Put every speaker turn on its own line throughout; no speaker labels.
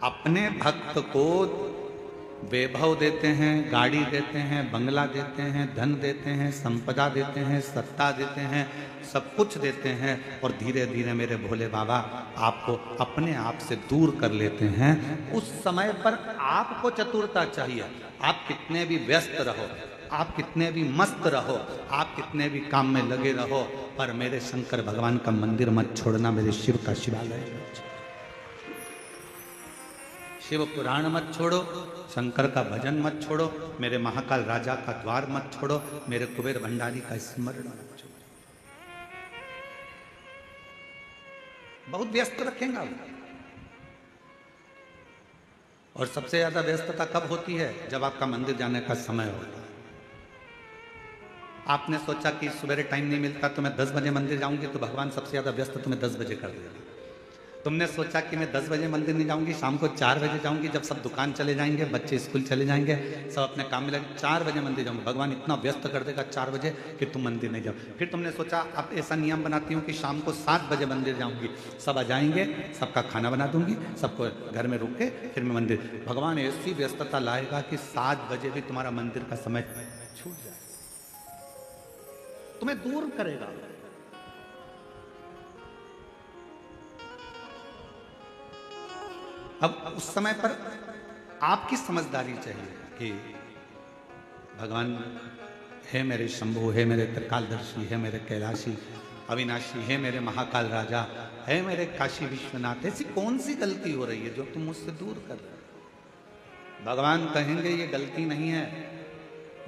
अपने भक्त को वैभव देते हैं, गाड़ी देते हैं, बंगला देते हैं, धन देते हैं, संपदा देते हैं, सत्ता देते हैं, सब कुछ देते हैं, और धीरे धीरे मेरे भोले बाबा आपको अपने आप से दूर कर लेते हैं। उस समय पर आपको चतुरता चाहिए। आप कितने भी व्यस्त रहो, आप कितने भी मस्त रहो, आप कितने भी काम में लगे रहो, पर मेरे शंकर भगवान का मंदिर मत छोड़ना, मेरे शिव का शिवालय मत छोड़ो, शिव पुराण मत छोड़ो, शंकर का भजन मत छोड़ो, मेरे महाकाल राजा का द्वार मत छोड़ो, मेरे कुबेर भंडारी का स्मरण मत छोड़ो। बहुत व्यस्त रखेगा वो। और सबसे ज्यादा व्यस्तता कब होती है? जब आपका मंदिर जाने का समय होता है। आपने सोचा कि सवेरे टाइम नहीं मिलता तो मैं 10 बजे मंदिर जाऊंगी, तो भगवान सबसे ज्यादा व्यस्त तुम्हें 10 बजे कर देगा। तुमने सोचा कि मैं 10 बजे मंदिर नहीं जाऊंगी, शाम को 4 बजे जाऊंगी, जब सब दुकान चले जाएंगे, बच्चे स्कूल चले जाएंगे, सब अपने काम में लगे, 4 बजे मंदिर जाऊंगी, भगवान इतना व्यस्त कर देगा 4 बजे कि तुम मंदिर नहीं जाओ। फिर तुमने सोचा अब ऐसा नियम बनाती हूँ कि शाम को 7 बजे मंदिर जाऊंगी, सब आ जाएंगे, सबका खाना बना दूंगी, सबको घर में रुक के फिर मैं मंदिर। भगवान ऐसी व्यस्तता लाएगा कि 7 बजे भी तुम्हारा मंदिर का समय छूट जाए, तुम्हें दूर करेगा। अब उस समय पर आपकी समझदारी चाहिए कि भगवान है मेरे शंभु, है मेरे त्रिकालदर्शी, है मेरे कैलाशी अविनाशी, है मेरे महाकाल राजा, है मेरे काशी विश्वनाथ, ऐसी कौन सी गलती हो रही है जो तुम मुझसे दूर कर रहे हो? भगवान कहेंगे ये गलती नहीं है,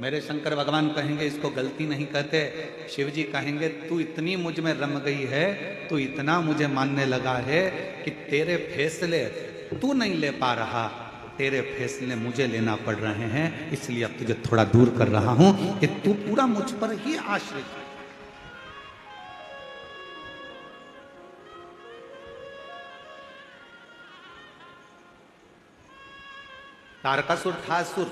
मेरे शंकर भगवान कहेंगे इसको गलती नहीं कहते। शिव जी कहेंगे तू इतनी मुझ में रम गई है, तू इतना मुझे मानने लगा है कि तेरे फैसले तू नहीं ले पा रहा, तेरे फैसले मुझे लेना पड़ रहे हैं, इसलिए अब तुझे थोड़ा दूर कर रहा हूं कि तू पूरा मुझ पर ही आश्रित है। तारकासुर था असुर,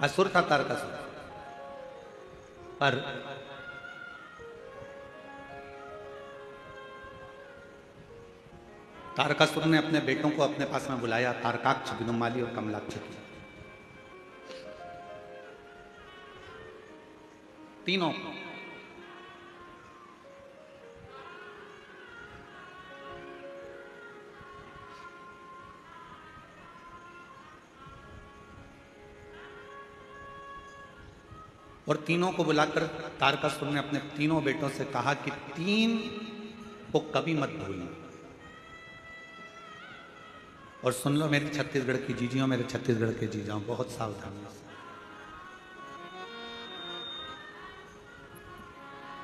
असुर था तारकासुर, पर तारकासुर ने अपने बेटों को अपने पास में बुलाया, तारकाक्ष, विदुमाली और कमलाक्ष की, तीनों। और तीनों को बुलाकर तारकासुर ने अपने तीनों बेटों से कहा कि 3 को कभी मत भूलना। और सुन लो मेरी छत्तीसगढ़ की जीजियों, मेरे छत्तीसगढ़ के जीजाओं, बहुत सावधानी से।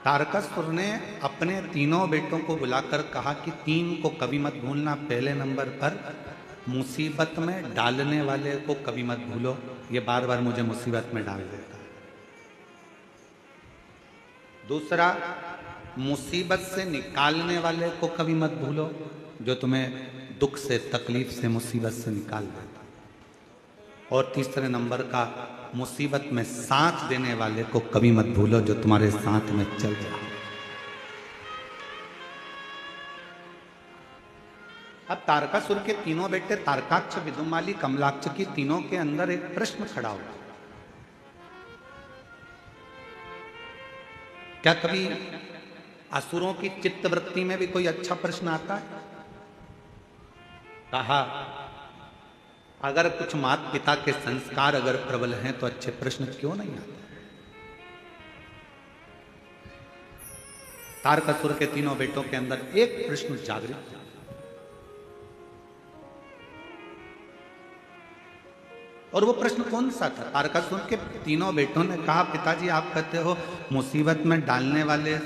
तारकासुर ने अपने तीनों बेटों को बुलाकर कहा कि 3 को कभी मत भूलना। पहले नंबर पर मुसीबत में डालने वाले को कभी मत भूलो, ये बार बार मुझे मुसीबत में डाल देता है। दूसरा, मुसीबत से निकालने वाले को कभी मत भूलो, जो तुम्हें दुख से, तकलीफ से, मुसीबत से निकाल देता। और तीसरे नंबर का, मुसीबत में साथ देने वाले को कभी मत भूलो, जो तुम्हारे साथ में चल रहा है। अब तारकासुर के तीनों बेटे तारकाक्ष, विदुमाली, कमलाक्ष की तीनों के अंदर एक प्रश्न खड़ा हुआ। क्या कभी असुरों की चित्तवृत्ति में भी कोई अच्छा प्रश्न आता है? कहा अगर कुछ माता पिता के संस्कार अगर प्रबल हैं तो अच्छे प्रश्न क्यों नहीं आते? तारकासुर के तीनों बेटों के अंदर एक प्रश्न जागृत था, और वो प्रश्न कौन सा था? तारकासुर के तीनों बेटों ने कहा पिताजी आप कहते हो मुसीबत में डालने वाले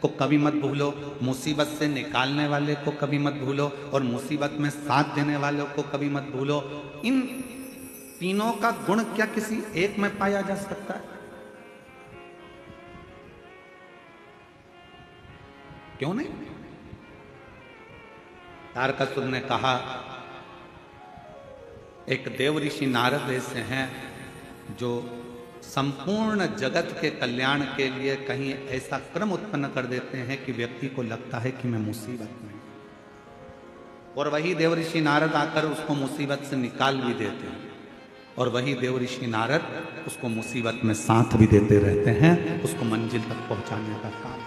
को कभी मत भूलो, मुसीबत से निकालने वाले को कभी मत भूलो, और मुसीबत में साथ देने वालों को कभी मत भूलो। इन तीनों का गुण क्या किसी एक में पाया जा सकता है? क्यों नहीं? तारकासुर ने कहा एक देव ऋषि नारद ऐसे हैं जो संपूर्ण जगत के कल्याण के लिए कहीं ऐसा क्रम उत्पन्न कर देते हैं कि व्यक्ति को लगता है कि मैं मुसीबत में, और वही देव ऋषि नारद आकर उसको मुसीबत से निकाल भी देते हैं, और वही देव ऋषि नारद उसको मुसीबत में साथ भी देते रहते हैं, उसको मंजिल तक पहुंचाने का काम।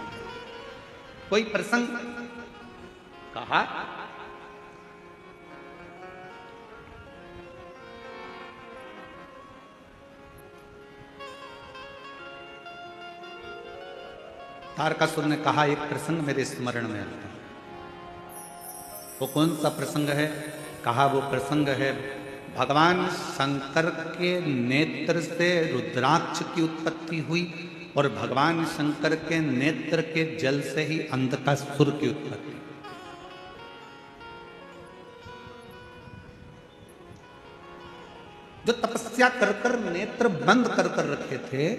कोई प्रसंग कहा तारकासुर ने कहा, एक प्रसंग मेरे स्मरण में आता है। वो कौन सा प्रसंग है? कहा वो प्रसंग है भगवान शंकर के नेत्र से रुद्राक्ष की उत्पत्ति हुई और भगवान शंकर के नेत्र के जल से ही अंधकासुर की उत्पत्ति। जो तपस्या कर कर नेत्र बंद कर कर रखे थे,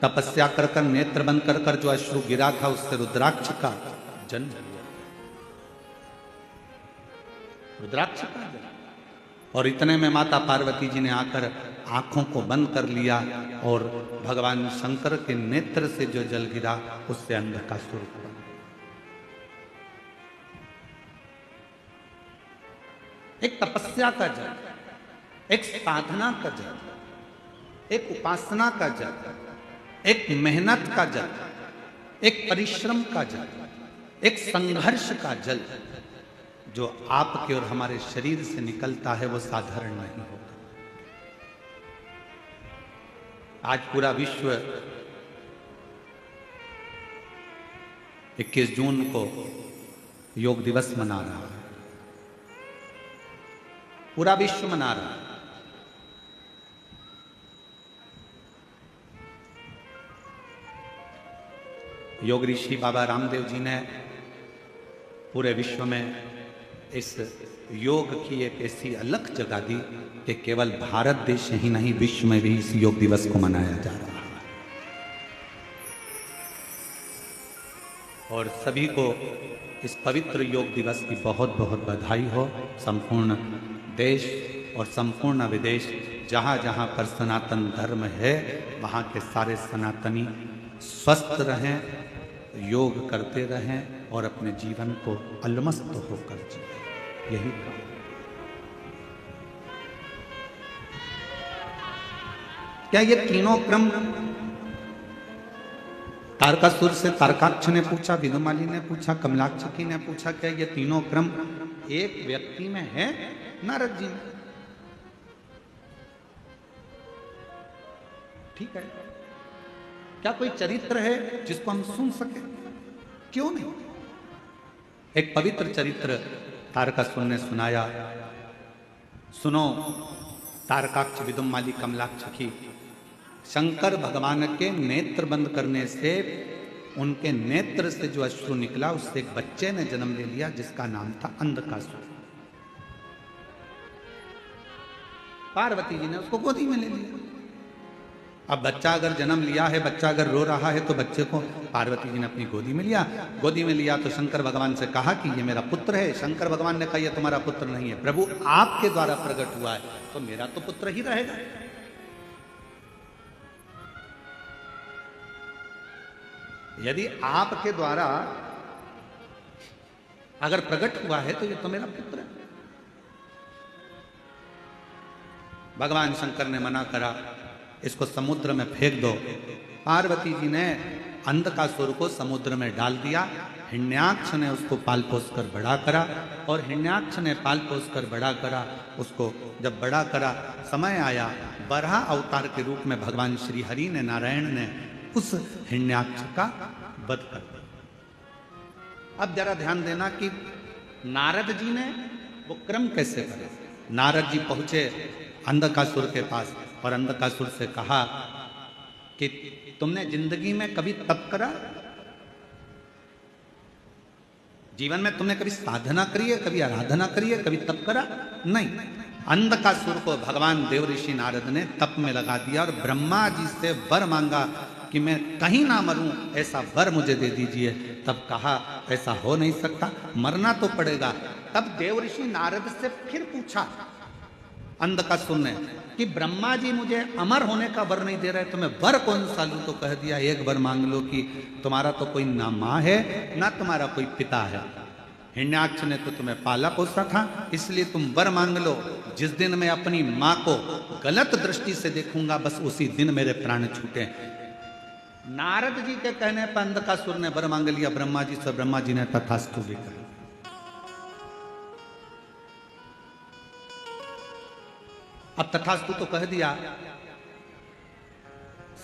तपस्या कर कर नेत्र बंद कर कर जो अश्रु गिरा था, उससे रुद्राक्ष का जन्म हुआ। रुद्राक्ष का जन्म। और इतने में माता पार्वती जी ने आकर आंखों को बंद कर लिया और भगवान शंकर के नेत्र से जो जल गिरा उससे अंधकासुर हुआ। एक तपस्या का जल, एक साधना का जल, एक उपासना का जल, एक मेहनत का जल, एक परिश्रम का जल, एक संघर्ष का जल जो आपके और हमारे शरीर से निकलता है वो साधारण नहीं होता। आज पूरा विश्व 21 जून को योग दिवस मना रहा है, पूरा विश्व मना रहा है। योग ऋषि बाबा रामदेव जी ने पूरे विश्व में इस योग की एक ऐसी अलग जगह दी कि केवल भारत देश ही नहीं, विश्व में भी इस योग दिवस को मनाया जा रहा है। और सभी को इस पवित्र योग दिवस की बहुत बहुत बधाई हो। संपूर्ण देश और संपूर्ण विदेश, जहाँ जहाँ पर सनातन धर्म है, वहाँ के सारे सनातनी स्वस्थ रहें, योग करते रहें और अपने जीवन को अलमस्त होकर जिए। यही काम। क्या ये तीनों क्रम तारकासुर से तारकाक्ष ने पूछा, विदुमाली ने पूछा, कमलाक्षकी ने पूछा, क्या ये तीनों क्रम एक व्यक्ति में है? नारद जी में। ठीक है, क्या कोई चरित्र है जिसको हम सुन सके? क्यों नहीं? एक पवित्र चरित्र तारकासुर ने सुनाया। सुनो तारकाक्ष, विदुमाली, कमलाक्षकी, शंकर भगवान के नेत्र बंद करने से उनके नेत्र से जो अश्रु निकला उससे एक बच्चे ने जन्म ले लिया जिसका नाम था अंधकासुर। पार्वती जी ने उसको गोदी में ले लिया। अब बच्चा अगर जन्म लिया है, बच्चा अगर रो रहा है तो बच्चे को पार्वती जी ने अपनी गोदी में लिया। गोदी में लिया तो शंकर भगवान से कहा कि ये मेरा पुत्र है। शंकर भगवान ने कहा ये तुम्हारा पुत्र नहीं है, प्रभु आपके द्वारा प्रकट हुआ है तो मेरा तो पुत्र ही रहेगा। यदि आपके द्वारा अगर प्रकट हुआ है तो ये तो मेरा पुत्र है। भगवान शंकर ने मना करा, इसको समुद्र में फेंक दो। पार्वती जी ने अंधकासुर को समुद्र में डाल दिया। हिरण्याक्ष ने उसको पाल पोस कर बड़ा करा और हिरण्याक्ष ने पाल पोस कर बड़ा करा। उसको जब बड़ा करा, समय आया, बराह अवतार के रूप में भगवान श्री हरि ने, नारायण ने उस हिरण्याक्ष का वध कर दिया। अब जरा ध्यान देना कि नारद जी ने वो क्रम कैसे करे। नारद जी पहुंचे अंधकासुर के पास और अंधकासुर से कहा कि तुमने जिंदगी में कभी तप करा? जीवन में तुमने कभी साधना करी है, कभी आराधना करी है, कभी तप करा? नहीं। अंधकासुर को भगवान देव ऋषि नारद ने तप में लगा दिया और ब्रह्मा जी से वर मांगा कि मैं कहीं ना मरूं, ऐसा वर मुझे दे दीजिए। तब कहा ऐसा हो नहीं सकता, मरना तो पड़ेगा। तब देव ऋषि नारद से फिर पूछा, अंधकासुर ने कि ब्रह्मा जी मुझे अमर होने का वर नहीं दे रहे, तो मैं वर कौन सा लूं? तो कह दिया एक वर मांग लो कि तुम्हारा तो कोई ना माँ है ना तुम्हारा कोई पिता है, हिरण्याक्ष ने तो तुम्हें पाला पोसा था, इसलिए तुम वर मांग लो। जिस दिन मैं अपनी माँ को गलत दृष्टि से देखूंगा बस उसी दिन मेरे प्राण छूटे। नारद जी के कहने पर अंधकासुर ने वर मांग लिया ब्रह्मा जी से, ब्रह्मा जी ने तथास्तु भी कहा। अब तथास्तु तो कह दिया,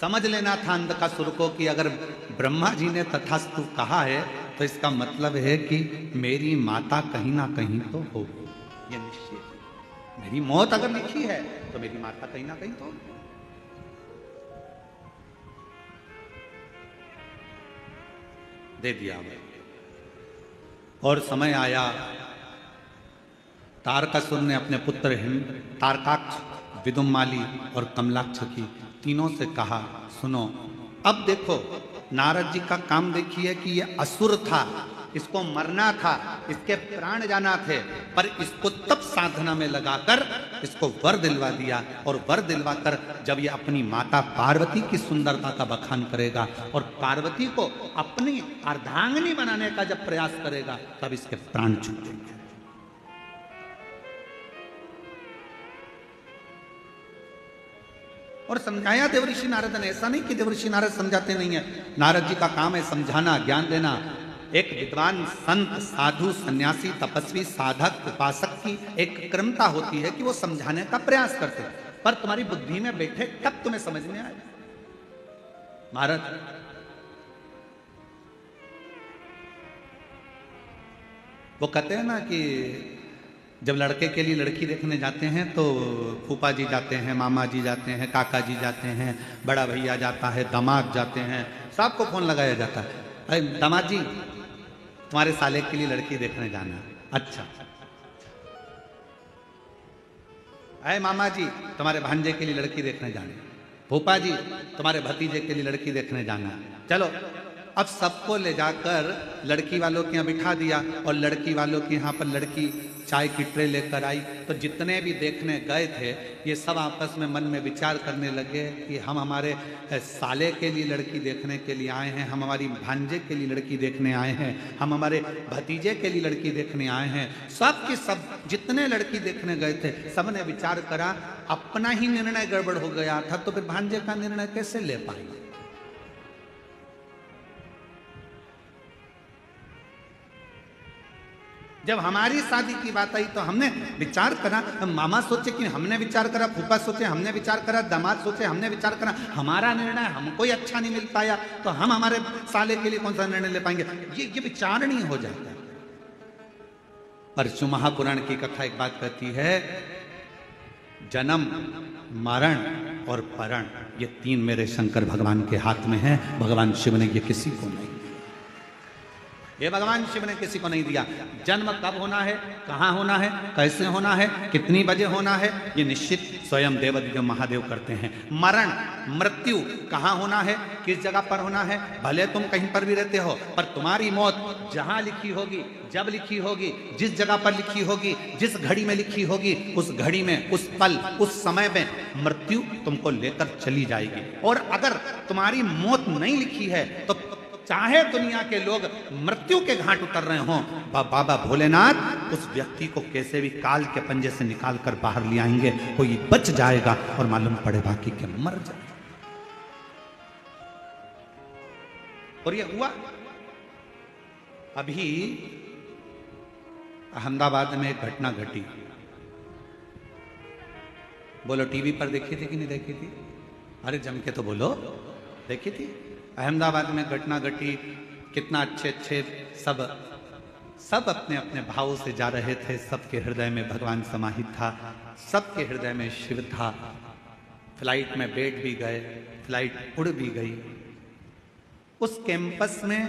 समझ लेना था अंधकासुर को कि अगर ब्रह्मा जी ने तथास्तु कहा है तो इसका मतलब है कि मेरी माता कहीं ना कहीं तो होगी, ये निश्चित। मेरी मौत अगर लिखी है तो मेरी माता कहीं ना कहीं तो होगी। दे दिया। और समय आया, तारकासुर ने अपने पुत्र तारकाक्ष, विदुमाली और कमलाक्ष की तीनों से कहा, सुनो अब देखो नारद जी का काम देखिए कि ये असुर था, इसको मरना था, इसके प्राण जाना थे, पर इसको तब साधना में लगाकर इसको वर दिलवा दिया। और वर दिलवाकर जब ये अपनी माता पार्वती की सुंदरता का बखान करेगा और पार्वती को अपनी अर्धांगिनी बनाने का जब प्रयास करेगा तब इसके प्राण छूटेंगे। और समझाया देवऋषि नारद ने, ऐसा नहीं कि देवऋषि नारद समझाते नहीं है, नारद जी का काम है समझाना, ज्ञान देना। एक विद्वान संत, साधु, सन्यासी, तपस्वी, साधक, उपासक की एक क्रमता होती है कि वो समझाने का प्रयास करते हैं, पर तुम्हारी बुद्धि में बैठे तब तुम्हें समझ में आए। महाराज वो कहते हैं ना कि जब लड़के के लिए लड़की देखने जाते हैं तो फूफा जी जाते हैं, मामा जी जाते हैं, काका जी जाते हैं, बड़ा भैया जाता है, दामाद जाते हैं, सबको फोन लगाया जाता है, अरे दामाद जी तुम्हारे साले के लिए लड़की देखने जाना। अच्छा। अरे मामा जी तुम्हारे भांजे के लिए लड़की देखने जाना, फूफा जी तुम्हारे भतीजे के लिए लड़की देखने जाना। चलो अब सबको ले जाकर लड़की वालों के यहाँ बिठा दिया और लड़की वालों के यहाँ पर लड़की चाय की ट्रे लेकर आई। तो जितने भी देखने गए थे ये सब आपस में मन में विचार करने लगे कि हम हमारे साले के लिए लड़की देखने के लिए आए हैं, हम हमारी भांजे के लिए लड़की देखने आए हैं, हम हमारे भतीजे के लिए लड़की देखने आए हैं। सब के सब जितने लड़की देखने गए थे सबने विचार करा, अपना ही निर्णय गड़बड़ हो गया था तो फिर भांजे का निर्णय कैसे ले पाएंगे। जब हमारी शादी की बात आई तो हमने विचार करा, मामा सोचे कि हमने विचार करा, फूफा सोचे हमने विचार करा, दामाद सोचे हमने विचार करा, हमारा निर्णय हमको ही अच्छा नहीं मिल पाया तो हम हमारे साले के लिए कौन सा निर्णय ले पाएंगे, ये विचारणीय हो जाता है। परशु महापुराण की कथा एक बात कहती है, जन्म, मरण और परण ये तीन मेरे शंकर भगवान के हाथ में है। भगवान शिव ने ये किसी को नहीं, ये भगवान शिव ने किसी को नहीं दिया। जन्म कब होना है, कहाँ होना है, कैसे होना है, कितनी बजे होना है, ये निश्चित स्वयं देवदेव महादेव करते हैं। मरण, मृत्यु कहाँ होना है, किस जगह पर होना है, भले तुम कहीं पर भी रहते हो पर तुम्हारी मौत जहाँ लिखी होगी, जब लिखी होगी, जिस जगह पर लिखी होगी, जिस घड़ी में लिखी होगी, उस घड़ी में, उस पल, उस समय में मृत्यु तुमको लेकर चली जाएगी। और अगर तुम्हारी मौत नहीं लिखी है तो चाहे दुनिया के लोग मृत्यु के घाट उतर रहे हों, बाबा भोलेनाथ उस व्यक्ति को कैसे भी काल के पंजे से निकाल कर बाहर ले आएंगे, कोई बच जाएगा और मालूम पड़े बाकी के मर जाए। और ये हुआ। अभी अहमदाबाद में एक घटना घटी, बोलो टीवी पर देखी थी कि नहीं देखी थी? अरे जम के तो बोलो, देखी थी। अहमदाबाद में घटना घटी, कितना अच्छे अच्छे सब अपने अपने भावों से जा रहे थे, सबके हृदय में भगवान समाहित था, सबके हृदय में शिव था। फ्लाइट में बैठ भी गए, फ्लाइट उड़ भी गई। उस कैंपस में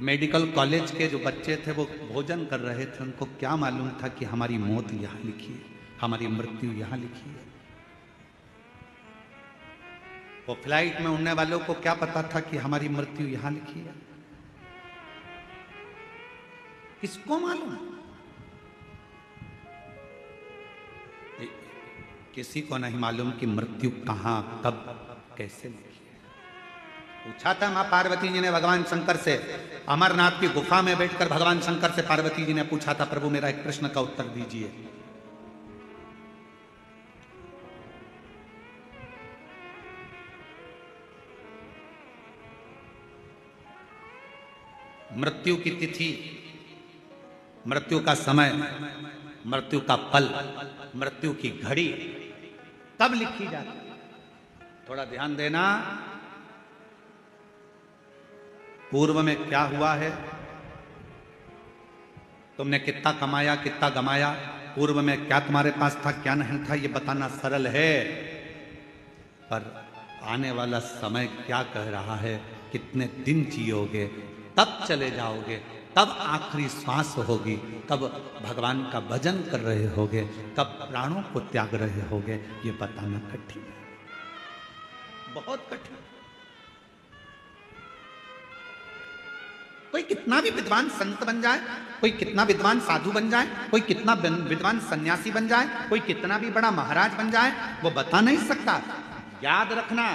मेडिकल कॉलेज के जो बच्चे थे वो भोजन कर रहे थे, उनको क्या मालूम था कि हमारी मौत यहाँ लिखी है, हमारी मृत्यु यहाँ लिखी है। वो फ्लाइट में उड़ने वालों को क्या पता था कि हमारी मृत्यु यहां लिखी है? किसको मालूम? किसी को नहीं मालूम कि मृत्यु कहां कब कैसे लिखी है। पूछा था मां पार्वती जी ने भगवान शंकर से, अमरनाथ की गुफा में बैठकर भगवान शंकर से पार्वती जी ने पूछा था, प्रभु मेरा एक प्रश्न का उत्तर दीजिए। मृत्यु की तिथि, मृत्यु का समय, मृत्यु का पल, मृत्यु की घड़ी कब लिखी जाती है? थोड़ा ध्यान देना। पूर्व में क्या हुआ है, तुमने कितना कमाया कितना गमाया, पूर्व में क्या तुम्हारे पास था क्या नहीं था, यह बताना सरल है, पर आने वाला समय क्या कह रहा है, कितने दिन जियोगे, तब चले जाओगे, तब आखिरी श्वास होगी, तब भगवान का भजन कर रहे होगे, तब प्राणों को त्याग रहे होगे, ये बताना कठिन है, बहुत कठिन। कोई कितना भी विद्वान संत बन जाए, कोई कितना विद्वान साधु बन जाए, कोई कितना विद्वान सन्यासी बन जाए, कोई कितना भी बड़ा महाराज बन जाए, वो बता नहीं सकता। याद रखना,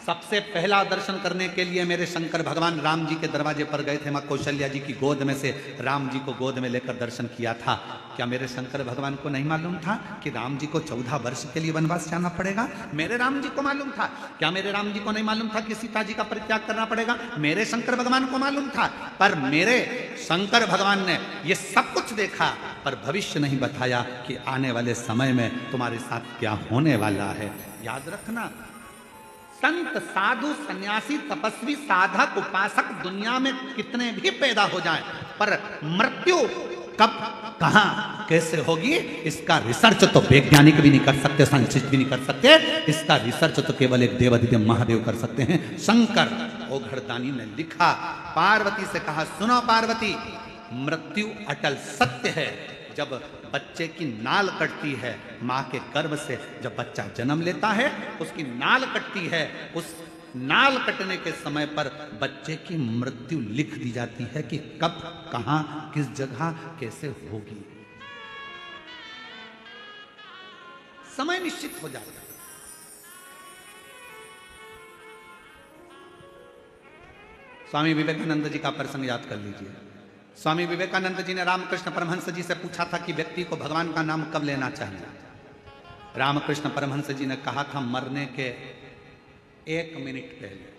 सबसे पहला दर्शन करने के लिए मेरे शंकर भगवान राम जी के दरवाजे पर गए थे, मां कौशल्या जी की गोद में से राम जी को गोद में लेकर दर्शन किया था। क्या मेरे शंकर भगवान को नहीं मालूम था कि राम जी को 14 वर्ष के लिए वनवास जाना पड़ेगा? मेरे राम जी को मालूम था। क्या मेरे राम जी को नहीं मालूम था कि सीता जी का परित्याग करना पड़ेगा? मेरे शंकर भगवान को मालूम था। पर मेरे शंकर भगवान ने ये सब कुछ देखा, पर भविष्य नहीं बताया कि आने वाले समय में तुम्हारे साथ क्या होने वाला है। याद रखना, संत साधु सन्यासी तपस्वी साधक उपासक दुनिया में कितने भी पैदा हो जाएं, पर मृत्यु कब कहां कैसे होगी, इसका रिसर्च तो वैज्ञानिक भी नहीं कर सकते, साइंटिस्ट भी नहीं कर सकते। इसका रिसर्च तो केवल एक देवाधिदेव महादेव कर सकते हैं। शंकर ओघड़दानी ने लिखा, पार्वती से कहा, सुनो पार्वती, मृत्यु अटल सत्य है। जब बच्चे की नाल कटती है, मां के गर्भ से जब बच्चा जन्म लेता है, उसकी नाल कटती है, उस नाल कटने के समय पर बच्चे की मृत्यु लिख दी जाती है कि कब कहां किस जगह कैसे होगी, समय निश्चित हो जाता है। स्वामी विवेकानंद जी का प्रसंग याद कर लीजिए। स्वामी विवेकानंद जी ने रामकृष्ण परमहंस जी से पूछा था कि व्यक्ति को भगवान का नाम कब लेना चाहिए। रामकृष्ण परमहंस जी ने कहा था, मरने के 1 मिनट पहले।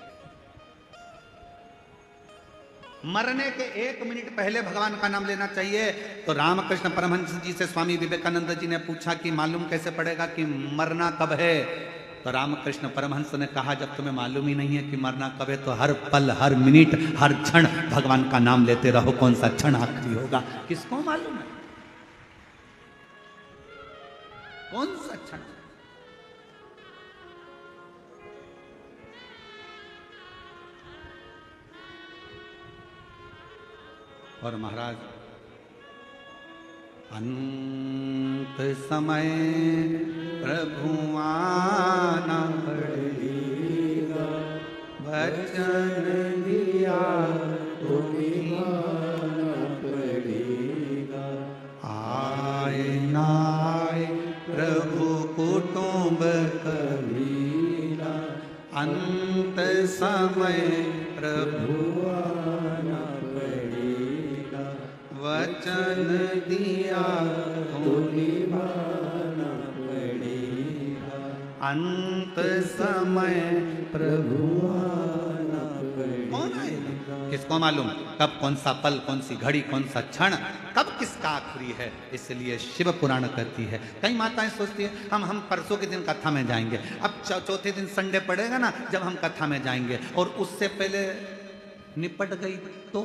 मरने के 1 मिनट पहले भगवान का नाम लेना चाहिए। तो रामकृष्ण परमहंस जी से स्वामी विवेकानंद जी ने पूछा कि मालूम कैसे पड़ेगा कि मरना कब है? तो रामकृष्ण परमहंस ने कहा, जब तुम्हें मालूम ही नहीं है कि मरना कब है, तो हर पल हर मिनट हर क्षण भगवान का नाम लेते रहो। कौन सा क्षण आखिरी होगा किसको मालूम है? कौन सा क्षण? और महाराज, अंत समय प्रभु आना पड़ेगा, वचन दिया तो निभाना पड़ेगा। आए ना आए प्रभु कुटुंब कबीरा, अंत समय प्रभु आना पड़ेगा, वचन दिया तो निभाना पड़ेगा। अंत समय प्रभु आना पड़ेगा। कौन आएगा किसको मालूम? कब कौन सा पल, कौन सी घड़ी, कौन सा क्षण, कब किसका आखिरी है? इसलिए शिव पुराण कहती है। कई माताएं सोचती है हम परसों के दिन कथा में जाएंगे। अब चौथे दिन संडे पड़ेगा ना, जब हम कथा में जाएंगे, और उससे पहले निपट गई तो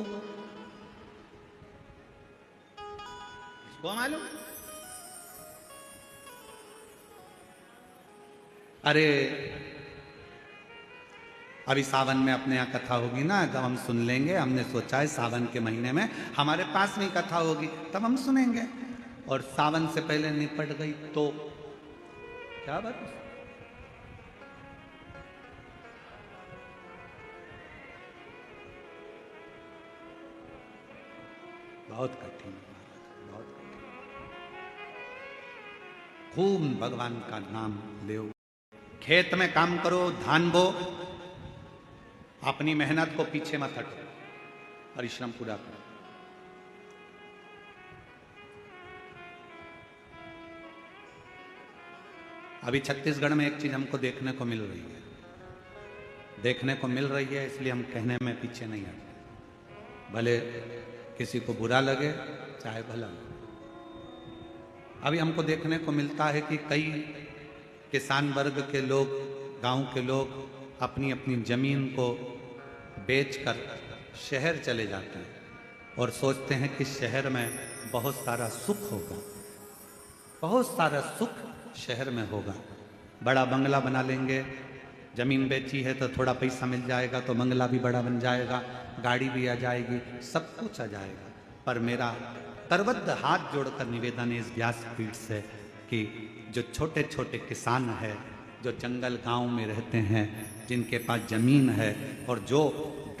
वो मालूम। अरे अभी सावन में अपने यहाँ कथा होगी ना, जब हम सुन लेंगे। हमने सोचा है सावन के महीने में हमारे पास में कथा होगी, तब हम सुनेंगे। और सावन से पहले निपट गई तो क्या बात? बहुत कठिन, बहुत कठिन। खूब भगवान का नाम लो। खेत में काम करो, धान बो, अपनी मेहनत को पीछे मत हटो, परिश्रम पूरा करो। अभी छत्तीसगढ़ में एक चीज हमको देखने को मिल रही है, इसलिए हम कहने में पीछे नहीं हटते, भले किसी को बुरा लगे चाहे भला लगे। अभी हमको देखने को मिलता है कि कई किसान वर्ग के लोग, गांव के लोग अपनी अपनी जमीन को बेचकर शहर चले जाते हैं और सोचते हैं कि शहर में बहुत सारा सुख होगा, बहुत सारा सुख शहर में होगा। बड़ा बंगला बना लेंगे, जमीन बेची है तो थोड़ा पैसा मिल जाएगा तो बंगला भी बड़ा बन जाएगा, गाड़ी भी आ जाएगी, सब कुछ आ जाएगा। पर मेरा करबद्ध हाथ जोड़कर निवेदन है इस व्यासपीठ से कि जो छोटे छोटे किसान हैं, जो जंगल गांव में रहते हैं, जिनके पास जमीन है और जो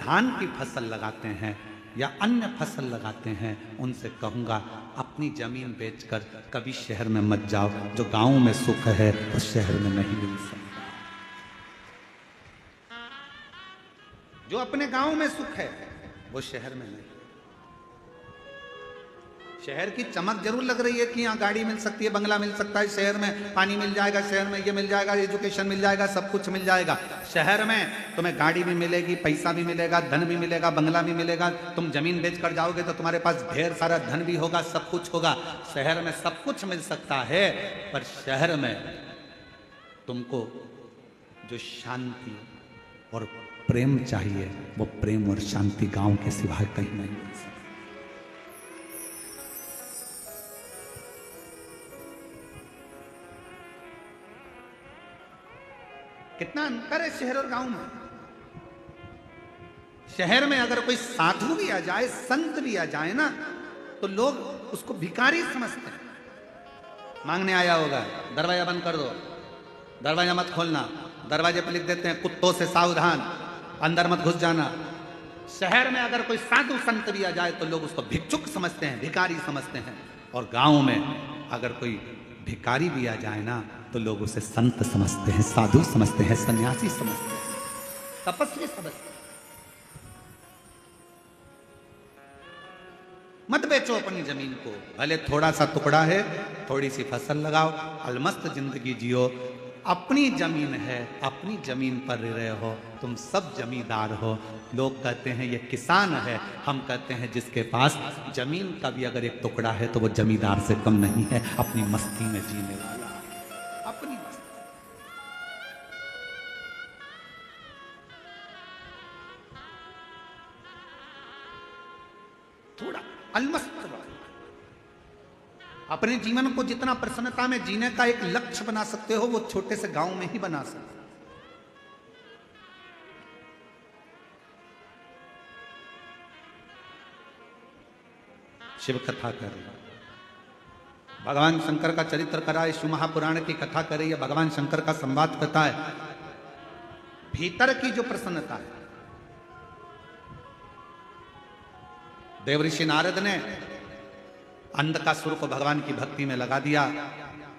धान की फसल लगाते हैं या अन्य फसल लगाते हैं, उनसे कहूँगा अपनी जमीन बेचकर कभी शहर में मत जाओ। जो गांव में सुख है वो शहर में नहीं मिल सकता। जो अपने गांव में सुख है वो शहर में नहीं। शहर की चमक जरूर लग रही है कि यहाँ गाड़ी मिल सकती है, बंगला मिल सकता है, शहर में पानी मिल जाएगा, शहर में ये मिल जाएगा, एजुकेशन मिल जाएगा, सब कुछ मिल जाएगा। शहर में तुम्हें गाड़ी भी मिलेगी, पैसा भी मिलेगा, धन भी मिलेगा, बंगला भी मिलेगा। तुम जमीन बेचकर जाओगे तो तुम्हारे पास ढेर सारा धन भी होगा, सब कुछ होगा। शहर में सब कुछ मिल सकता है, पर शहर में तुमको जो शांति और प्रेम चाहिए, वो प्रेम और शांति गांव के सिवाय कहीं नहीं मिल सकता। कितना अंतर है शहर और गांव में। शहर में अगर कोई साधु भी आ जाए, संत भी आ जाए ना, तो लोग उसको भिखारी समझते हैं। मांगने आया होगा, दरवाजा बंद कर दो, दरवाजा मत खोलना, दरवाजे पर लिख देते हैं कुत्तों से सावधान, अंदर मत घुस जाना। शहर में अगर कोई साधु संत भी आ जाए तो लोग उसको भिक्षुक समझते हैं, भिखारी समझते हैं। और गांव में अगर कोई भिखारी भी आ जाए ना तो लोग उसे संत समझते हैं, साधु समझते हैं, सन्यासी समझते हैं, तपस्वी समझते हैं। मत बेचो अपनी जमीन को, भले थोड़ा सा टुकड़ा है, थोड़ी सी फसल लगाओ, अलमस्त जिंदगी जियो। अपनी जमीन है, अपनी जमीन पर रह रहे हो, तुम सब जमींदार हो। लोग कहते हैं ये किसान है, हम कहते हैं जिसके पास जमीन का भी अगर एक टुकड़ा है तो वो जमींदार से कम नहीं है, अपनी मस्ती में जीने वाला, अपनी मस्ती। थोड़ा अलमस्त अपने जीवन को जितना प्रसन्नता में जीने का एक लक्ष्य बना सकते हो, वो छोटे से गांव में ही बना सकते हो। शिव कथा कर रही, भगवान शंकर का चरित्र करा है, शिव महापुराण की कथा कर रही है, भगवान शंकर का संवाद करता है। भीतर की जो प्रसन्नता है, देवऋषि नारद ने अंधकासुर को भगवान की भक्ति में लगा दिया।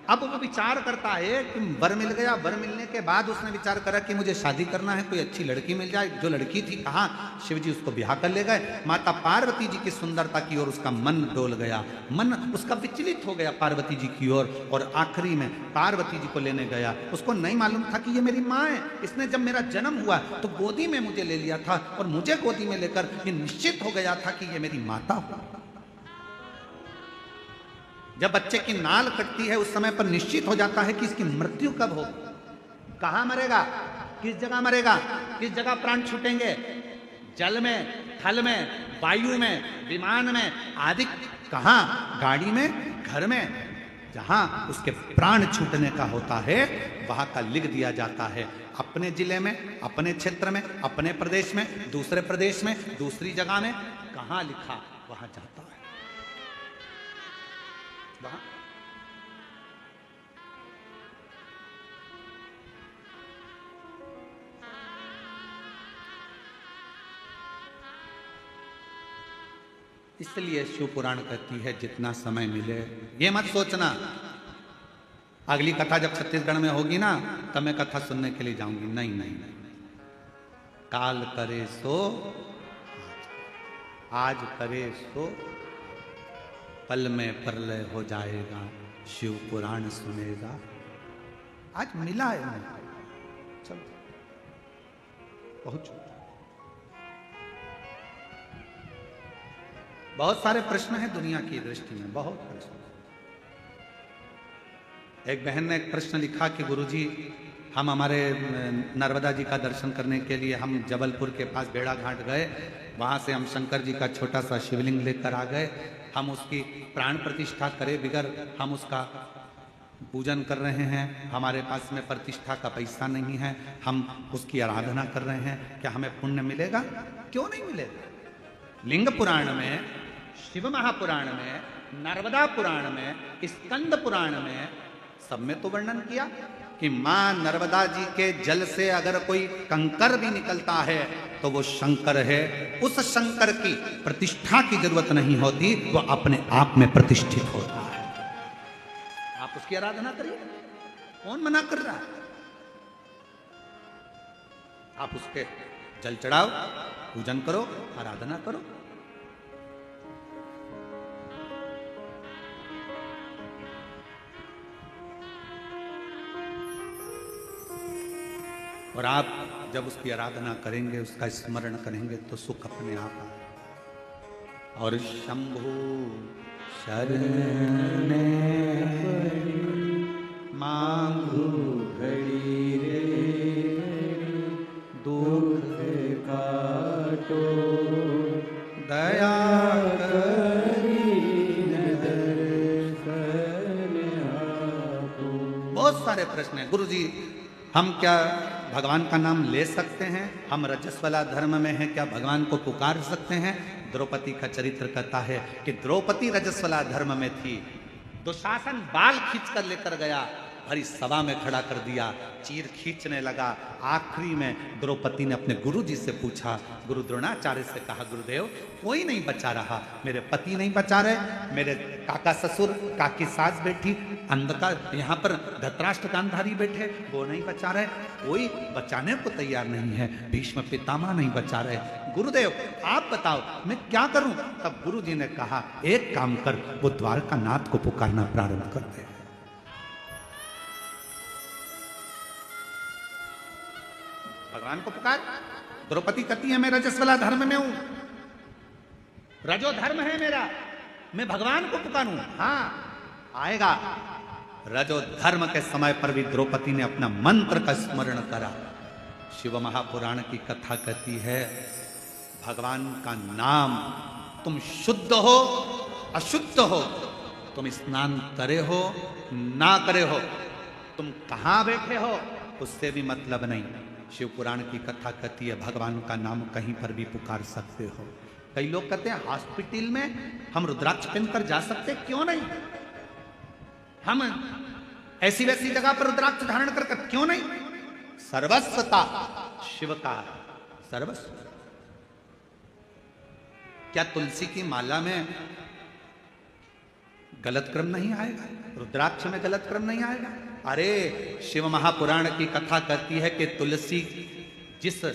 अब वो विचार करता है कि वर मिल गया, वर मिलने के बाद उसने विचार करा कि मुझे शादी करना है, कोई अच्छी लड़की मिल जाए। जो लड़की थी कहाँ, शिव जी उसको ब्याह कर ले गए। माता पार्वती जी की सुंदरता की ओर उसका मन डोल गया, मन उसका विचलित हो गया पार्वती जी की ओर, और आखिरी में पार्वती जी को लेने गया। उसको नहीं मालूम था कि ये मेरी माँ है, इसने जब मेरा जन्म हुआ तो गोदी में मुझे ले लिया था, और मुझे गोदी में लेकर ये निश्चित हो गया था कि ये मेरी माता हो। जब बच्चे की नाल कटती है उस समय पर निश्चित हो जाता है कि इसकी मृत्यु कब हो, कहां मरेगा, किस जगह मरेगा, किस जगह प्राण छूटेंगे, जल में, थल में, वायु में, विमान में आदि, कहां, गाड़ी में, घर में, जहां उसके प्राण छूटने का होता है वहां का लिख दिया जाता है। अपने जिले में, अपने क्षेत्र में, अपने प्रदेश में, दूसरे प्रदेश में, दूसरी जगह में, कहां लिखा वहां जाता है। इसलिए शिव पुराण कहती है जितना समय मिले, ये मत सोचना अगली कथा जब छत्तीसगढ़ में होगी ना तब मैं कथा सुनने के लिए जाऊंगी। नहीं नहीं नहीं, काल करे सो आज करे सो पल में प्रलय हो जाएगा, शिव पुराण सुनेगा। आज मिला है मैं, चलो पहुंचो। बहुत सारे प्रश्न हैं दुनिया की दृष्टि में, बहुत प्रश्न। एक बहन ने एक प्रश्न लिखा कि गुरुजी हम हमारे नर्मदा जी का दर्शन करने के लिए हम जबलपुर के पास बेड़ा घाट गए, वहाँ से हम शंकर जी का छोटा सा शिवलिंग लेकर आ गए, हम उसकी प्राण प्रतिष्ठा करे बिगर हम उसका पूजन कर रहे हैं, हमारे पास में प्रतिष्ठा का पैसा नहीं है, हम उसकी आराधना कर रहे हैं, क्या हमें पुण्य मिलेगा? क्यों नहीं मिलेगा? लिंग पुराण में, शिव महापुराण में, नर्मदा पुराण में, स्कंद पुराण में सब में तो वर्णन किया कि मां नर्मदा जी के जल से अगर कोई कंकर भी निकलता है तो वो शंकर है। उस शंकर की प्रतिष्ठा की जरूरत नहीं होती, वो अपने आप में प्रतिष्ठित होता है। आप उसकी आराधना करिए, कौन मना कर रहा है? आप उसके जल चढ़ाओ, पूजन करो, आराधना करो। और आप जब उसकी आराधना करेंगे, उसका स्मरण करेंगे तो सुख अपने आप आएगा। और शंभु शरण मांगू घड़ी रे, दुख काटो दया करी दर्शन आपो। बहुत सारे प्रश्न हैं गुरुजी, हम क्या भगवान का नाम ले सकते हैं? हम रजस्वला धर्म में हैं, क्या भगवान को पुकार सकते हैं? द्रौपदी का चरित्र कहता है कि द्रौपदी रजस्वला धर्म में थी, दुशासन बाल खींच कर लेकर गया, भरी सभा में खड़ा कर दिया, चीर खींचने लगा। आखिरी में द्रौपदी ने अपने गुरु जी से पूछा, गुरु द्रोणाचार्य से कहा, गुरुदेव कोई नहीं बचा रहा, मेरे पति नहीं बचा रहे, मेरे काका ससुर, काकी सास बैठी, अंधकार यहाँ पर धृतराष्ट्र गांधारी बैठे, वो नहीं बचा रहे, कोई बचाने को तैयार नहीं है, भीष्म पितामह नहीं बचा रहे, गुरुदेव आप बताओ मैं क्या करूं? तब गुरु जी ने कहा, एक काम कर, वो द्वारका नाथ को पुकारना प्रारंभ कर दे। भगवान को पुकार। द्रौपदी कहती है मैं रजस्वला धर्म में हूं, रजो धर्म है मेरा, मैं भगवान को पुकारूं। हाँ आएगा। रजो धर्म के समय पर भी द्रौपदी ने अपना मंत्र का स्मरण करा। शिव महापुराण की कथा कहती है, भगवान का नाम, तुम शुद्ध हो अशुद्ध हो, तुम स्नान करे हो ना करे हो, तुम कहां बैठे हो उससे भी मतलब नहीं। शिव पुराण की कथा कहती है भगवान का नाम कहीं पर भी पुकार सकते हो। कई लोग कहते हैं हॉस्पिटल में हम रुद्राक्ष पहनकर जा सकते, क्यों नहीं? हम ऐसी वैसी जगह पर रुद्राक्ष धारण कर क्यों नहीं? सर्वस्वता शिव का सर्वस्व। क्या तुलसी की माला में गलत क्रम नहीं आएगा? रुद्राक्ष में गलत क्रम नहीं आएगा? अरे शिव महापुराण की कथा कहती है कि तुलसी जिस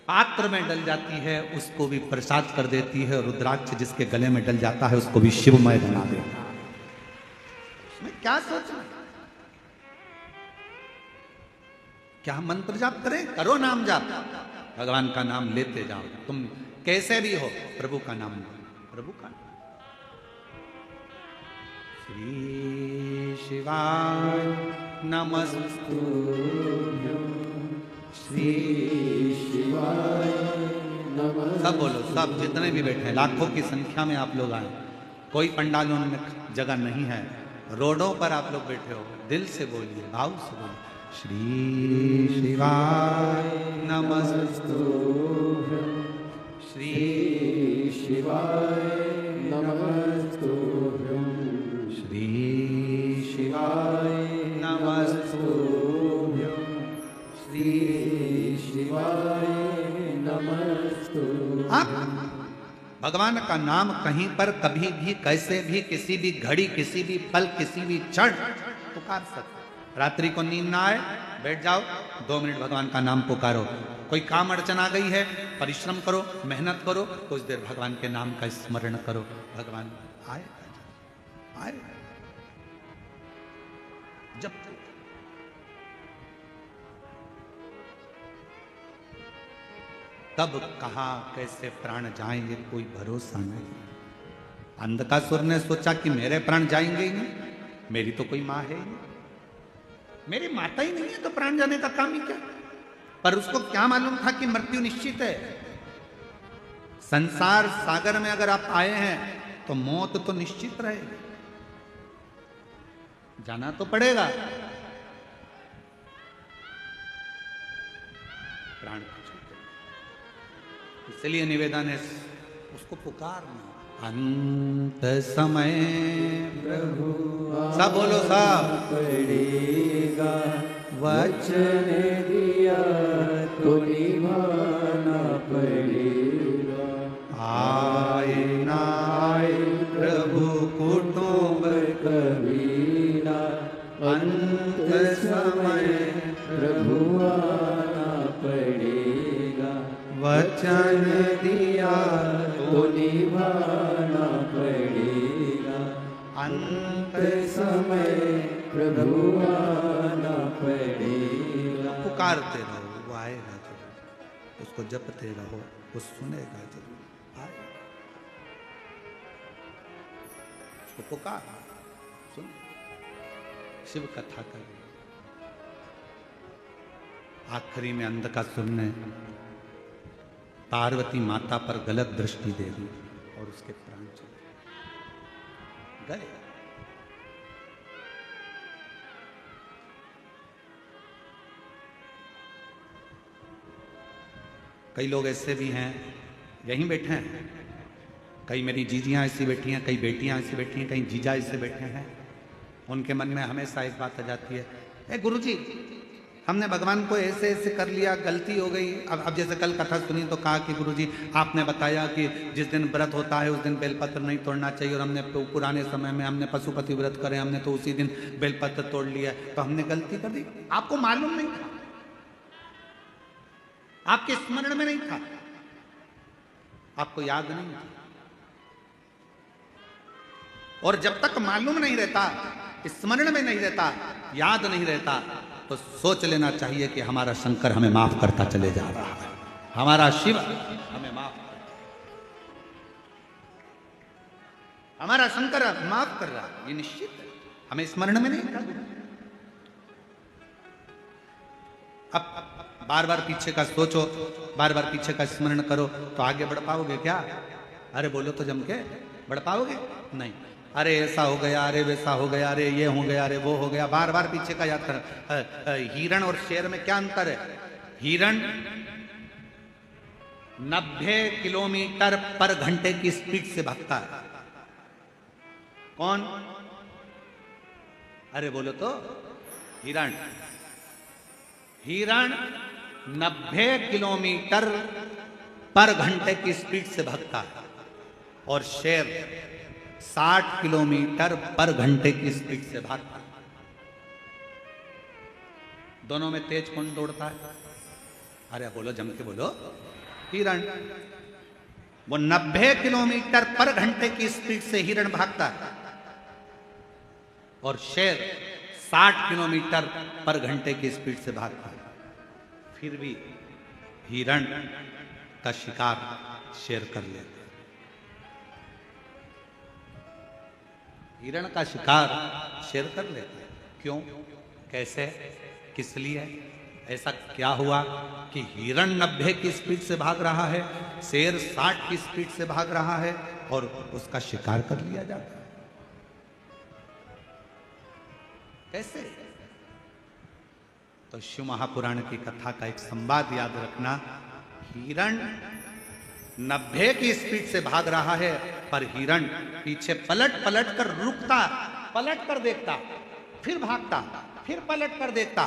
पात्र में डल जाती है उसको भी प्रसाद कर देती है, रुद्राक्ष जिसके गले में डल जाता है उसको भी शिवमय बना देता है। इसमें क्या सोचना? क्या हम मंत्र जाप करें? करो नाम जाप, भगवान का नाम लेते जाओ, तुम कैसे भी हो प्रभु का नाम लो, प्रभु का नाम। श्री शिवाय नमस्तुभ्यं, श्री शिवाय नमस्तुभ्यं। सब बोलो, सब जितने भी बैठे हैं, लाखों की संख्या में आप लोग आए, कोई पंडालों में जगह नहीं है, रोडों पर आप लोग बैठे हो, दिल से बोलिए, भाव से बोलिए, श्री शिवाय नमस्तुभ्यं, श्री शिवाय नमस्तुभ्यं, श्री शिवाय नमस्तुभ्यं, श्री शिवाय नमस्तुभ्यं। आप भगवान का नाम कहीं पर कभी भी कैसे भी किसी भी घड़ी किसी भी पल किसी भी क्षण पुकार सकते। रात्रि को नींद ना आए, बैठ जाओ, 2 मिनट भगवान का नाम पुकारो। कोई काम अड़चन आ गई है, परिश्रम करो, मेहनत करो, कुछ देर भगवान के नाम का स्मरण करो, भगवान आए आए। जब तब कहां कैसे प्राण जाएंगे कोई भरोसा नहीं। अंधकासुर ने सोचा कि मेरे प्राण जाएंगे ही नहीं, मेरी तो कोई माँ है ही नहीं, मेरी माता ही नहीं है, तो प्राण जाने का काम ही क्या। पर उसको क्या मालूम था कि मृत्यु निश्चित है। संसार सागर में अगर आप आए हैं तो मौत तो निश्चित रहेगी, जाना तो पड़ेगा। प्राण इसलिए निवेदन है उसको पुकारना। अंत समय प्रभु सब बोलो सब
पड़ेगा, वचन दिया तो निभाना पड़ेगा।
आए ना आए प्रभु कुटुंब
कबीरा, अंत समय प्रभु आना पड़ेगा।
वचन
दिया तो निभाना पड़ेगा।
अंत
समय प्रभु आना पड़ेगा।
पुकारते रहो, वो आएगा जरूर, उसको जपते रहो, वो सुनेगा जरूर, आएगा। उसको पुकार, सुन, शिव कथा करें। आखिरी में अंधकासुर ने पार्वती माता पर गलत दृष्टि दे दी और उसके प्राण चले गए। कई लोग ऐसे भी हैं, यहीं बैठे हैं, कई मेरी जीजियां ऐसी बैठी हैं, कई बेटियां ऐसी बैठी हैं, कई जीजा ऐसे बैठे हैं। उनके मन में हमेशा एक बात आ जाती है, ए गुरुजी, हमने भगवान को ऐसे ऐसे कर लिया, गलती हो गई। अब जैसे कल कथा सुनी तो कहा कि गुरुजी आपने बताया कि जिस दिन व्रत होता है उस दिन बेलपत्र नहीं तोड़ना चाहिए, और हमने पुराने समय में हमने पशुपति व्रत करे, हमने तो उसी दिन बेलपत्र तोड़ लिया, तो हमने गलती कर दी। आपको मालूम नहीं था, आपके स्मरण में नहीं था, आपको याद नहीं था। और जब तक मालूम नहीं रहता, स्मरण में नहीं रहता, याद नहीं रहता, तो सोच लेना चाहिए कि हमारा शंकर हमें माफ करता चले जा रहा है, हमारा शिव हमें माफ, हमारा शंकर माफ कर रहा है, ये निश्चित है। हमें स्मरण में नहीं था। अब बार बार पीछे का सोचो, बार बार पीछे का स्मरण करो तो आगे बढ़ पाओगे क्या? अरे बोलो तो जम के, बढ़ पाओगे नहीं। अरे ऐसा हो गया, अरे वैसा हो गया, अरे ये हो गया, अरे वो हो गया, बार बार पीछे का याद कर। हिरण और शेर में क्या अंतर है? हिरण 90 किलोमीटर पर घंटे की स्पीड से भागता है। कौन? अरे बोलो तो, हिरण। हिरण 90 किलोमीटर पर घंटे की स्पीड से भागता है और शेर 60 किलोमीटर पर घंटे की स्पीड से भागता है। दोनों में तेज कौन दौड़ता है? अरे बोलो, जम के बोलो, हिरण। वो 90 किलोमीटर पर घंटे की स्पीड से हिरण भागता है और शेर 60 किलोमीटर पर घंटे की स्पीड से भागता है। फिर भी हिरण का शिकार शेर कर लेता है। हिरण का शिकार शेर कर लेता है। क्यों? कैसे? किस लिए? ऐसा क्या हुआ कि हिरण 90 की स्पीड से भाग रहा है, शेर 60 की स्पीड से भाग रहा है और उसका शिकार कर लिया जाता है? कैसे? तो शिव महापुराण की कथा का एक संवाद याद रखना। हिरण 90 की स्पीड से भाग रहा है, पर हिरण पीछे पलट पलट कर रुकता, पलट कर देखता, फिर भागता, फिर पलट कर देखता,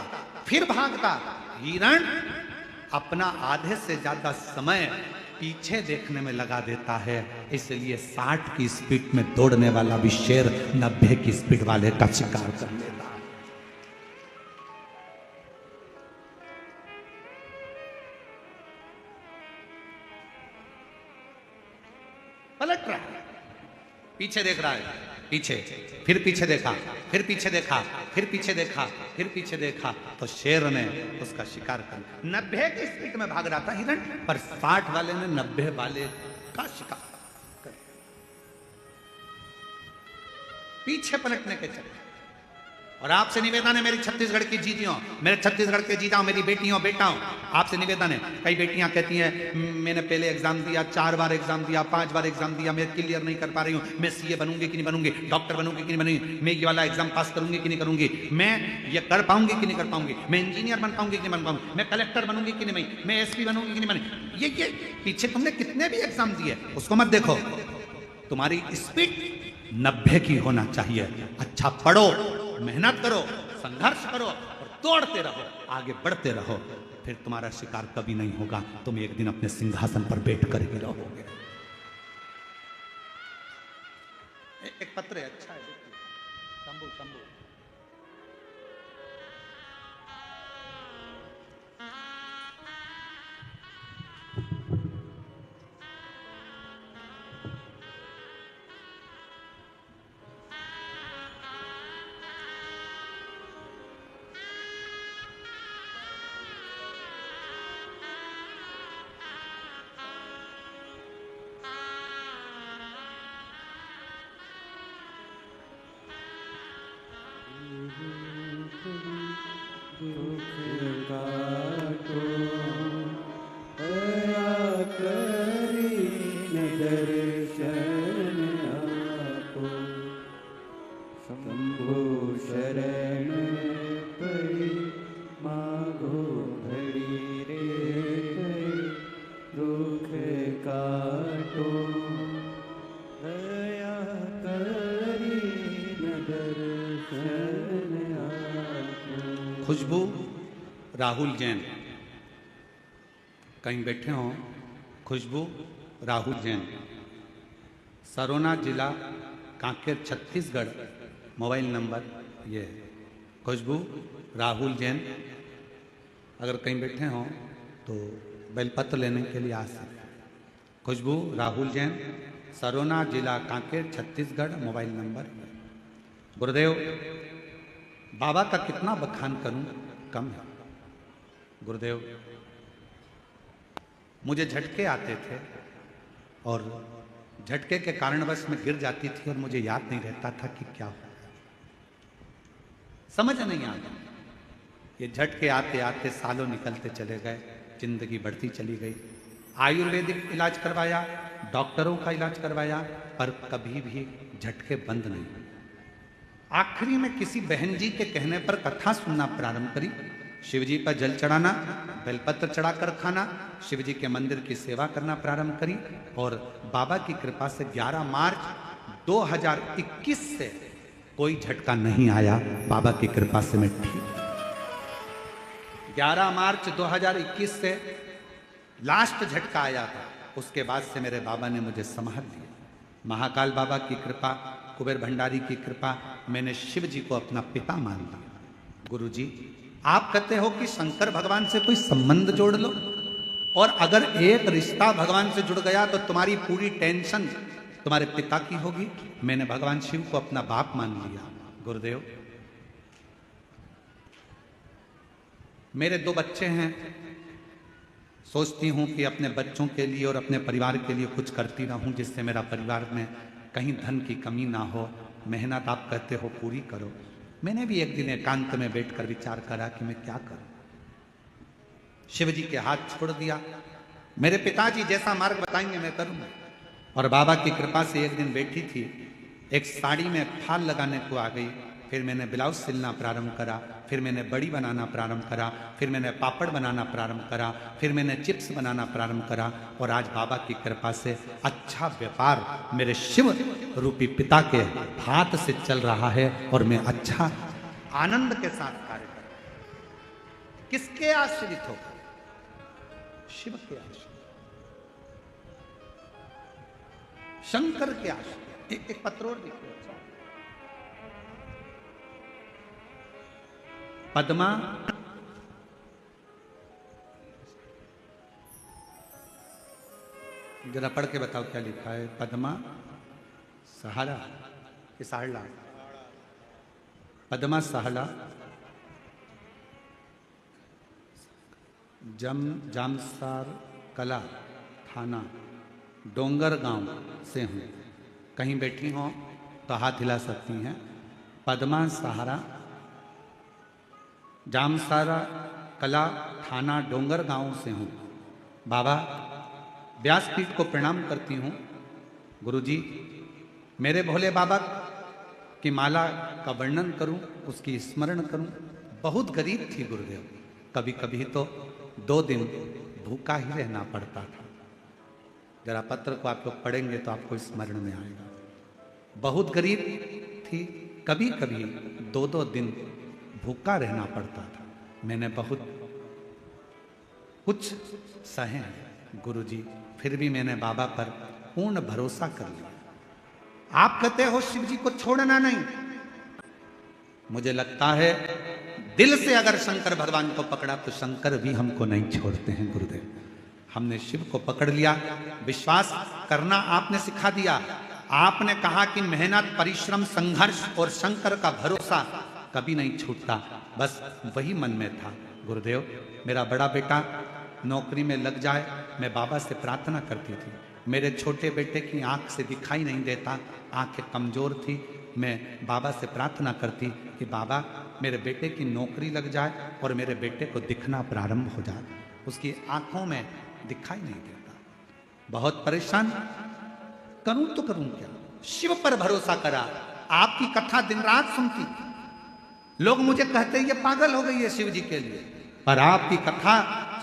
फिर भागता। हिरण अपना आधे से ज्यादा समय पीछे देखने में लगा देता है, इसलिए 60 की स्पीड में दौड़ने वाला भी शेर 90 की स्पीड वाले का शिकार कर लेता है। पलट रहा है, पीछे देख रहा है, पीछे, फिर पीछे देखा, फिर पीछे देखा, फिर पीछे देखा, फिर पीछे देखा, तो शेर ने उसका शिकार कर लिया। 90 की स्पीड में भाग रहा था हिरण, पर 60 वाले ने 90 वाले का शिकार कर लिया। पीछे पलटने के चक्कर। और आपसे निवेदन है मेरी छत्तीसगढ़ की जीजियों, मेरे छत्तीसगढ़ के जीजाओं, मेरी बेटियों बेटाओं, आपसे निवेदन है। कई बेटियां कहती हैं मैंने पहले एग्जाम दिया, 4 बार एग्जाम दिया, 5 बार एग्जाम दिया, मैं क्लियर नहीं कर पा रही हूँ, मैं सीए बनूंगी कि नहीं बनूंगी, डॉक्टर बनूंगी कि नहीं बनूंगी, मैं ये वाला एग्जाम पास करूंगी कि नहीं करूंगी, मैं ये कर पाऊंगी कि नहीं कर पाऊंगी, मैं इंजीनियर बन पाऊंगी कि नहीं बन पाऊंगी, मैं कलेक्टर बनूंगी कि नहीं, मैं एसपी बनूंगी कि नहीं बनूंगी। ये पीछे तुमने कितने भी एग्जाम दिए उसको मत देखो, तुम्हारी स्पीड 90 की होना चाहिए। अच्छा पढ़ो, मेहनत करो, संघर्ष करो और दौड़ते रहो, आगे बढ़ते रहो, फिर तुम्हारा शिकार कभी नहीं होगा, तुम एक दिन अपने सिंहासन पर बैठ कर ही रहोगे। एक पत्र है, अच्छा है, शंभू शंभू
दुख काटो दया करी न दर्शन आपो, शंभु शरण पड़ी मागो घड़ी रे गई, दुख काटो दया करी न दर्शन आपो।
खुशबू राहुल जैन कहीं बैठे हों, खुशबू राहुल जैन, सरोना जिला कांकेर छत्तीसगढ़, मोबाइल नंबर ये है। खुशबू राहुल जैन अगर कहीं बैठे हों तो बेलपत्र लेने के लिए आ सकते हैं। खुशबू राहुल जैन, सरोना जिला कांकेर छत्तीसगढ़, मोबाइल नंबर। गुरुदेव बाबा का कितना बखान करूं कम है। गुरुदेव मुझे झटके आते थे और झटके के कारणवश मैं गिर जाती थी और मुझे याद नहीं रहता था कि क्या हो, समझ नहीं आता। ये झटके आते आते सालों निकलते चले गए, जिंदगी बढ़ती चली गई। आयुर्वेदिक इलाज करवाया, डॉक्टरों का इलाज करवाया, पर कभी भी झटके बंद नहीं। आखिरी में किसी बहन जी के कहने पर कथा सुनना प्रारंभ करी। शिव जी पर जल चढ़ाना, बेलपत्र चढ़ाकर खाना, शिव जी के मंदिर की सेवा करना प्रारंभ करी और बाबा की कृपा से 11 मार्च 2021 से कोई झटका नहीं आया। बाबा की कृपा से मैं ठीक। 11 मार्च 2021 से लास्ट झटका आया था, उसके बाद से मेरे बाबा ने मुझे संभाल लिया। महाकाल बाबा की कृपा, कुबेर भंडारी की कृपा, मैंने शिव जी को अपना पिता मान लिया। गुरु जी आप कहते हो कि शंकर भगवान से कोई संबंध जोड़ लो, और अगर एक रिश्ता भगवान से जुड़ गया तो तुम्हारी पूरी टेंशन तुम्हारे पिता की होगी। मैंने भगवान शिव को अपना बाप मान लिया। गुरुदेव मेरे 2 बच्चे हैं, सोचती हूँ कि अपने बच्चों के लिए और अपने परिवार के लिए कुछ करती रहूँ जिससे मेरा परिवार में कहीं धन की कमी ना हो। मेहनत आप कहते हो पूरी करो। मैंने भी एक दिन एकांत में बैठकर विचार करा कि मैं क्या करूं। शिव जी के हाथ छोड़ दिया। मेरे पिताजी जैसा मार्ग बताएंगे मैं करूंगा। और बाबा की कृपा से एक दिन बैठी थी, एक साड़ी में फाल लगाने को आ गई। फिर मैंने ब्लाउज सिलना प्रारंभ करा, फिर मैंने बड़ी बनाना प्रारंभ करा, फिर मैंने पापड़ बनाना प्रारंभ करा, फिर मैंने चिप्स बनाना प्रारंभ करा। और आज बाबा की कृपा से अच्छा व्यापार मेरे शिव रूपी पिता के हाथ से चल रहा है और मैं अच्छा आनंद के साथ कार्य कर रहा हूं। किसके आश्रित होकर? शिव के आश्रित, शंकर के आश्रित। एक पत्र और लिखो। पद्मा जरा पढ़ के बताओ क्या लिखा है। पद्मा सहारा कि साहला? पद्मा सहाला जामसार कला थाना डोंगर गांव से हूँ। कहीं बैठी हो तो हाथ हिला सकती हैं। पद्मा सहारा जामसारा कला थाना डोंगर गांव से हूँ। बाबा व्यासपीठ को प्रणाम करती हूँ। गुरुजी, मेरे भोले बाबा की माला का वर्णन करूं, उसकी स्मरण करूं। बहुत गरीब थी गुरुदेव, कभी कभी तो 2 दिन भूखा ही रहना पड़ता था। जरा पत्र को आप लोग पढ़ेंगे तो आपको स्मरण में आएगा। बहुत गरीब थी, कभी कभी 2-2 दिन भूखा रहना पड़ता था। मैंने बहुत कुछ सहे गुरुजी, फिर भी मैंने बाबा पर पूर्ण भरोसा कर लिया। आप कहते हो शिव जी को छोड़ना नहीं, मुझे लगता है दिल से अगर शंकर भगवान को पकड़ा तो शंकर भी हमको नहीं छोड़ते हैं गुरुदेव। हमने शिव को पकड़ लिया, विश्वास करना आपने सिखा दिया। आपने कहा कि मेहनत, परिश्रम, संघर्ष और शंकर का भरोसा कभी नहीं छूटता। बस वही मन में था। गुरुदेव, मेरा बड़ा बेटा नौकरी में लग जाए, मैं बाबा से प्रार्थना करती थी। मेरे छोटे बेटे की आंख से दिखाई नहीं देता, आंखें कमजोर थी। मैं बाबा से प्रार्थना करती कि बाबा मेरे बेटे की नौकरी लग जाए और मेरे बेटे को दिखना प्रारंभ हो जाए। उसकी आंखों में दिखाई नहीं देता। बहुत परेशान, करूं तो करूं क्या? शिव पर भरोसा करा। आपकी कथा दिन रात सुनती। लोग मुझे कहते ये पागल हो गई है शिव जी के लिए, पर आपकी कथा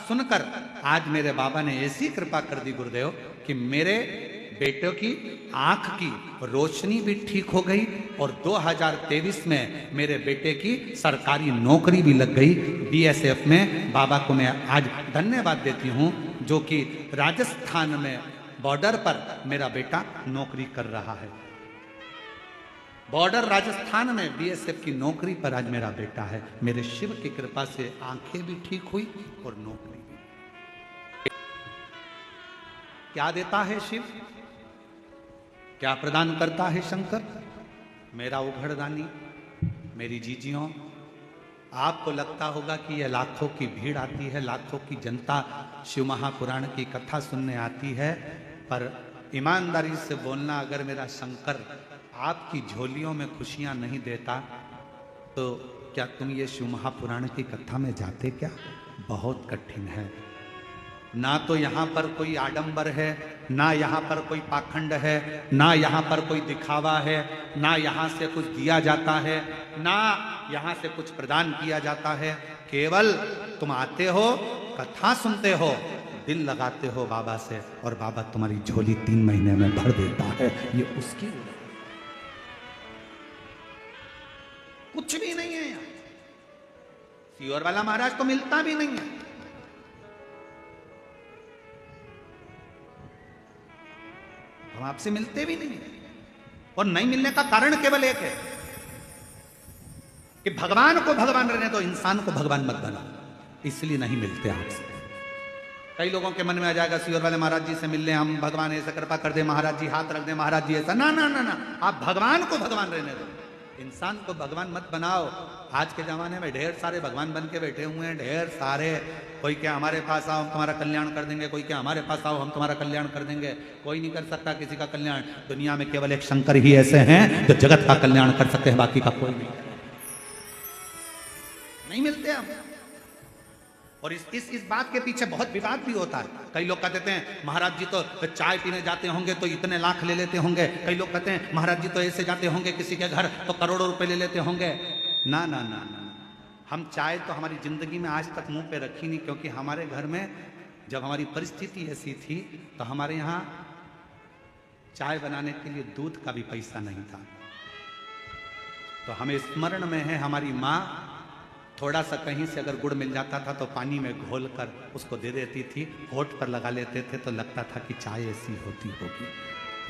सुनकर आज मेरे बाबा ने ऐसी कृपा कर दी गुरुदेव कि मेरे बेटों की आंख की रोशनी भी ठीक हो गई और 2023 में मेरे बेटे की सरकारी नौकरी भी लग गई बीएसएफ में। बाबा को मैं आज धन्यवाद देती हूं, जो कि राजस्थान में बॉर्डर पर मेरा बेटा नौकरी कर रहा है। बॉर्डर राजस्थान में बीएसएफ की नौकरी पर आज मेरा बेटा है। मेरे शिव की कृपा से आंखें भी ठीक हुई और नौकरी भी। क्या देता है शिव, क्या प्रदान करता है शंकर? मेरा उघड़दानी, मेरी जीजियों, आपको लगता होगा कि यह लाखों की भीड़ आती है, लाखों की जनता शिव महापुराण की कथा सुनने आती है, पर ईमानदारी से बोलना, अगर मेरा शंकर आपकी झोलियों में खुशियां नहीं देता तो क्या तुम ये शिव महापुराण की कथा में जाते क्या? बहुत कठिन है। ना तो यहाँ पर कोई आडंबर है, ना यहाँ पर कोई पाखंड है, ना यहाँ पर कोई दिखावा है, ना यहाँ से कुछ दिया जाता है, ना यहाँ से कुछ प्रदान किया जाता है। केवल तुम आते हो, कथा सुनते हो, दिल लगाते हो बाबा से, और बाबा तुम्हारी झोली 3 महीने में भर देता है। ये उसकी कुछ भी नहीं है यार। सीहोर वाला महाराज तो मिलता भी नहीं है। हम आपसे मिलते भी नहीं है, और नहीं मिलने का कारण केवल एक है कि भगवान को भगवान रहने दो, इंसान को भगवान मत बना, इसलिए नहीं मिलते आपसे। कई लोगों के मन में आ जाएगा सीहोर वाले महाराज जी से मिल ले, हम भगवान ऐसा कृपा कर दे, महाराज जी हाथ रख दे, महाराज जी ऐसा। ना ना ना ना, आप भगवान को भगवान रहने दो, इंसान को भगवान मत बनाओ। आज के जमाने में ढेर सारे भगवान बन के बैठे हुए हैं, ढेर सारे। कोई क्या हमारे पास आओ हम तुम्हारा कल्याण कर देंगे, कोई क्या हमारे पास आओ हम तुम्हारा कल्याण कर देंगे। कोई नहीं कर सकता किसी का कल्याण। दुनिया में केवल एक शंकर ही ऐसे हैं जो जगत का कल्याण कर सकते हैं, बाकी का कोई नहीं मिलते हम। और इस बात के पीछे बहुत विवाद भी होता है। कई लोग कहते हैं महाराज जी तो चाय पीने जाते होंगे तो इतने लाख ले लेते होंगे। कई लोग कहते हैं महाराज जी तो ऐसे जाते होंगे किसी के घर तो करोड़ों रुपए ले लेते होंगे। ना ना ना ना, हम चाय तो हमारी जिंदगी में आज तक मुंह पे रखी नहीं, क्योंकि हमारे घर में जब हमारी परिस्थिति ऐसी थी तो हमारे यहाँ चाय बनाने के लिए दूध का भी पैसा नहीं था। तो हमें स्मरण में है हमारी माँ थोड़ा सा कहीं से अगर गुड़ मिल जाता था तो पानी में घोल कर उसको दे देती थी, होठ पर लगा लेते थे तो लगता था कि चाय ऐसी होती होगी।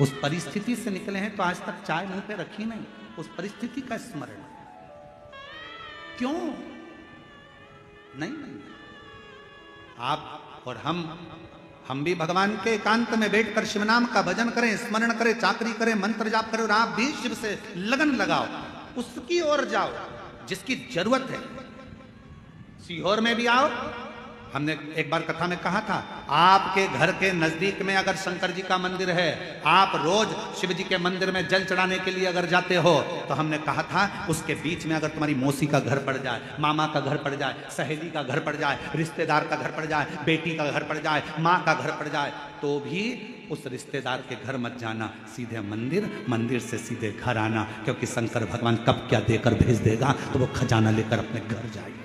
उस परिस्थिति से निकले हैं तो आज तक चाय मुंह पे रखी नहीं। उस परिस्थिति का स्मरण क्यों नहीं? आप और हम हम भी भगवान के एकांत में बैठकर शिव नाम का भजन करें, स्मरण करें, चाकरी करें, मंत्र जाप करें, और आप भी शिव से लगन लगाओ, उसकी ओर जाओ जिसकी जरूरत है। सीहोर में भी आओ। हमने एक बार कथा में कहा था, आपके घर के नजदीक में अगर शंकर जी का मंदिर है, आप रोज शिव जी के मंदिर में जल चढ़ाने के लिए अगर जाते हो, तो हमने कहा था उसके बीच में अगर तुम्हारी मौसी का घर पड़ जाए, मामा का घर पड़ जाए, सहेली का घर पड़ जाए, रिश्तेदार का घर पड़ जाए, बेटी का घर पड़ जाए, माँ का घर पड़ जाए, तो भी उस रिश्तेदार के घर मत जाना, सीधे मंदिर, मंदिर से सीधे घर आना, क्योंकि शंकर भगवान कब क्या देकर भेज देगा, तो वो खजाना लेकर अपने घर जाइए।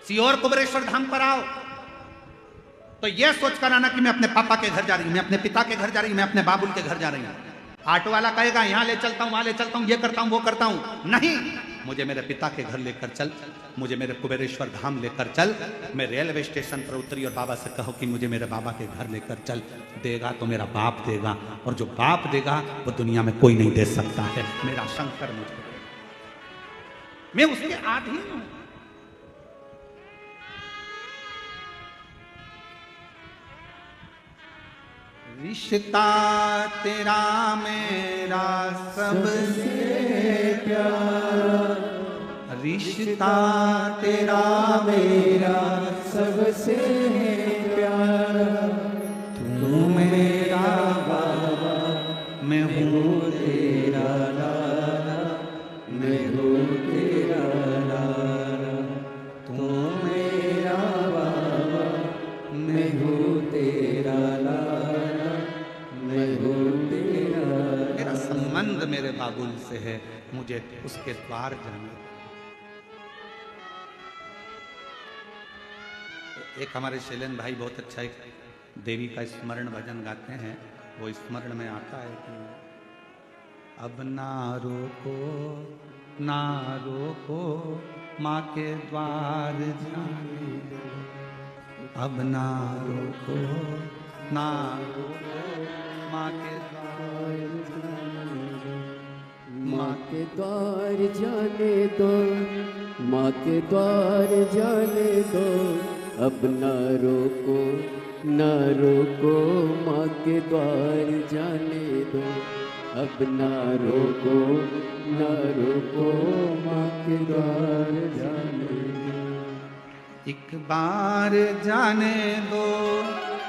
सीहोर कुबेरेश्वर धाम पर आओ तो यह सोचकर आना कि मैं अपने पापा के घर जा रही हूं, मैं अपने पिता के घर जा रही हूं, मैं अपने बाबुल के घर जा रही हूं। ऑटो वाला कहेगा यहां ले चलता हूं, वहां ले चलता हूं, ये करता हूं, वो करता हूं। नहीं, मुझे मेरे पिता के घर लेकर चल, मुझे मेरे कुबेरेश्वर धाम लेकर चल। मैं रेलवे स्टेशन पर उतरी और बाबा से कहो कि मुझे मेरे बाबा के घर लेकर चल। देगा तो मेरा बाप देगा, और जो बाप देगा वो दुनिया में कोई नहीं दे सकता है। मेरा शंकर मुझे, मैं उसके आधीन हूं। रिश्ता तेरा मेरा सबसे प्यारा, रिश्ता तेरा मेरा
सबसे प्यारा,
तू मेरा बाबा, मैं हूँ
तेरा लाला, मैं हूँ तेरा लाला, तू मेरा बाबा, मैं हूँ तेरा लाला, मैं हूँ तेरा।
मेरा संबंध मेरे बाबुल से है, मुझे उसके द्वार जाना। एक हमारे शैलेंद्र भाई बहुत अच्छा एक देवी का स्मरण भजन गाते हैं। वो स्मरण में आता है कि अब ना रोको, ना रोको, माँ के द्वार जाने दो। अब ना रोको, ना रोको, माँ के द्वार जाने दो।
माँ के द्वार जाने दो, माँ के द्वार जाने दो। अब न रोको, न रोको, माँ के द्वार जाने दो। अब न रोको, न रोको, माँ के द्वार जाने दो।
एक बार जाने दो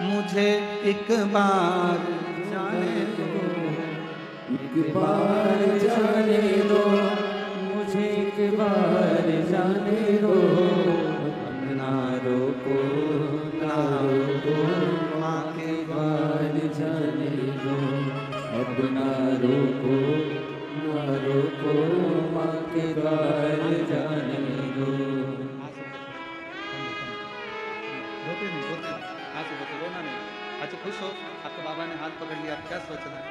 मुझे, एक बार जाने दो,
एक बार जाने दो मुझे, एक बार जाने दो।
ना रोको, ना रोको, माँ के
द्वार जाने दो। अब न रोको, न रोको, माँ के द्वार जाने दो।
रोते नहीं, रोते नहीं, आंसू बचे, रोना नहीं। अच्छा खुश हो, आपके बाबा ने हाथ पकड़ लिया, क्या सोचना है?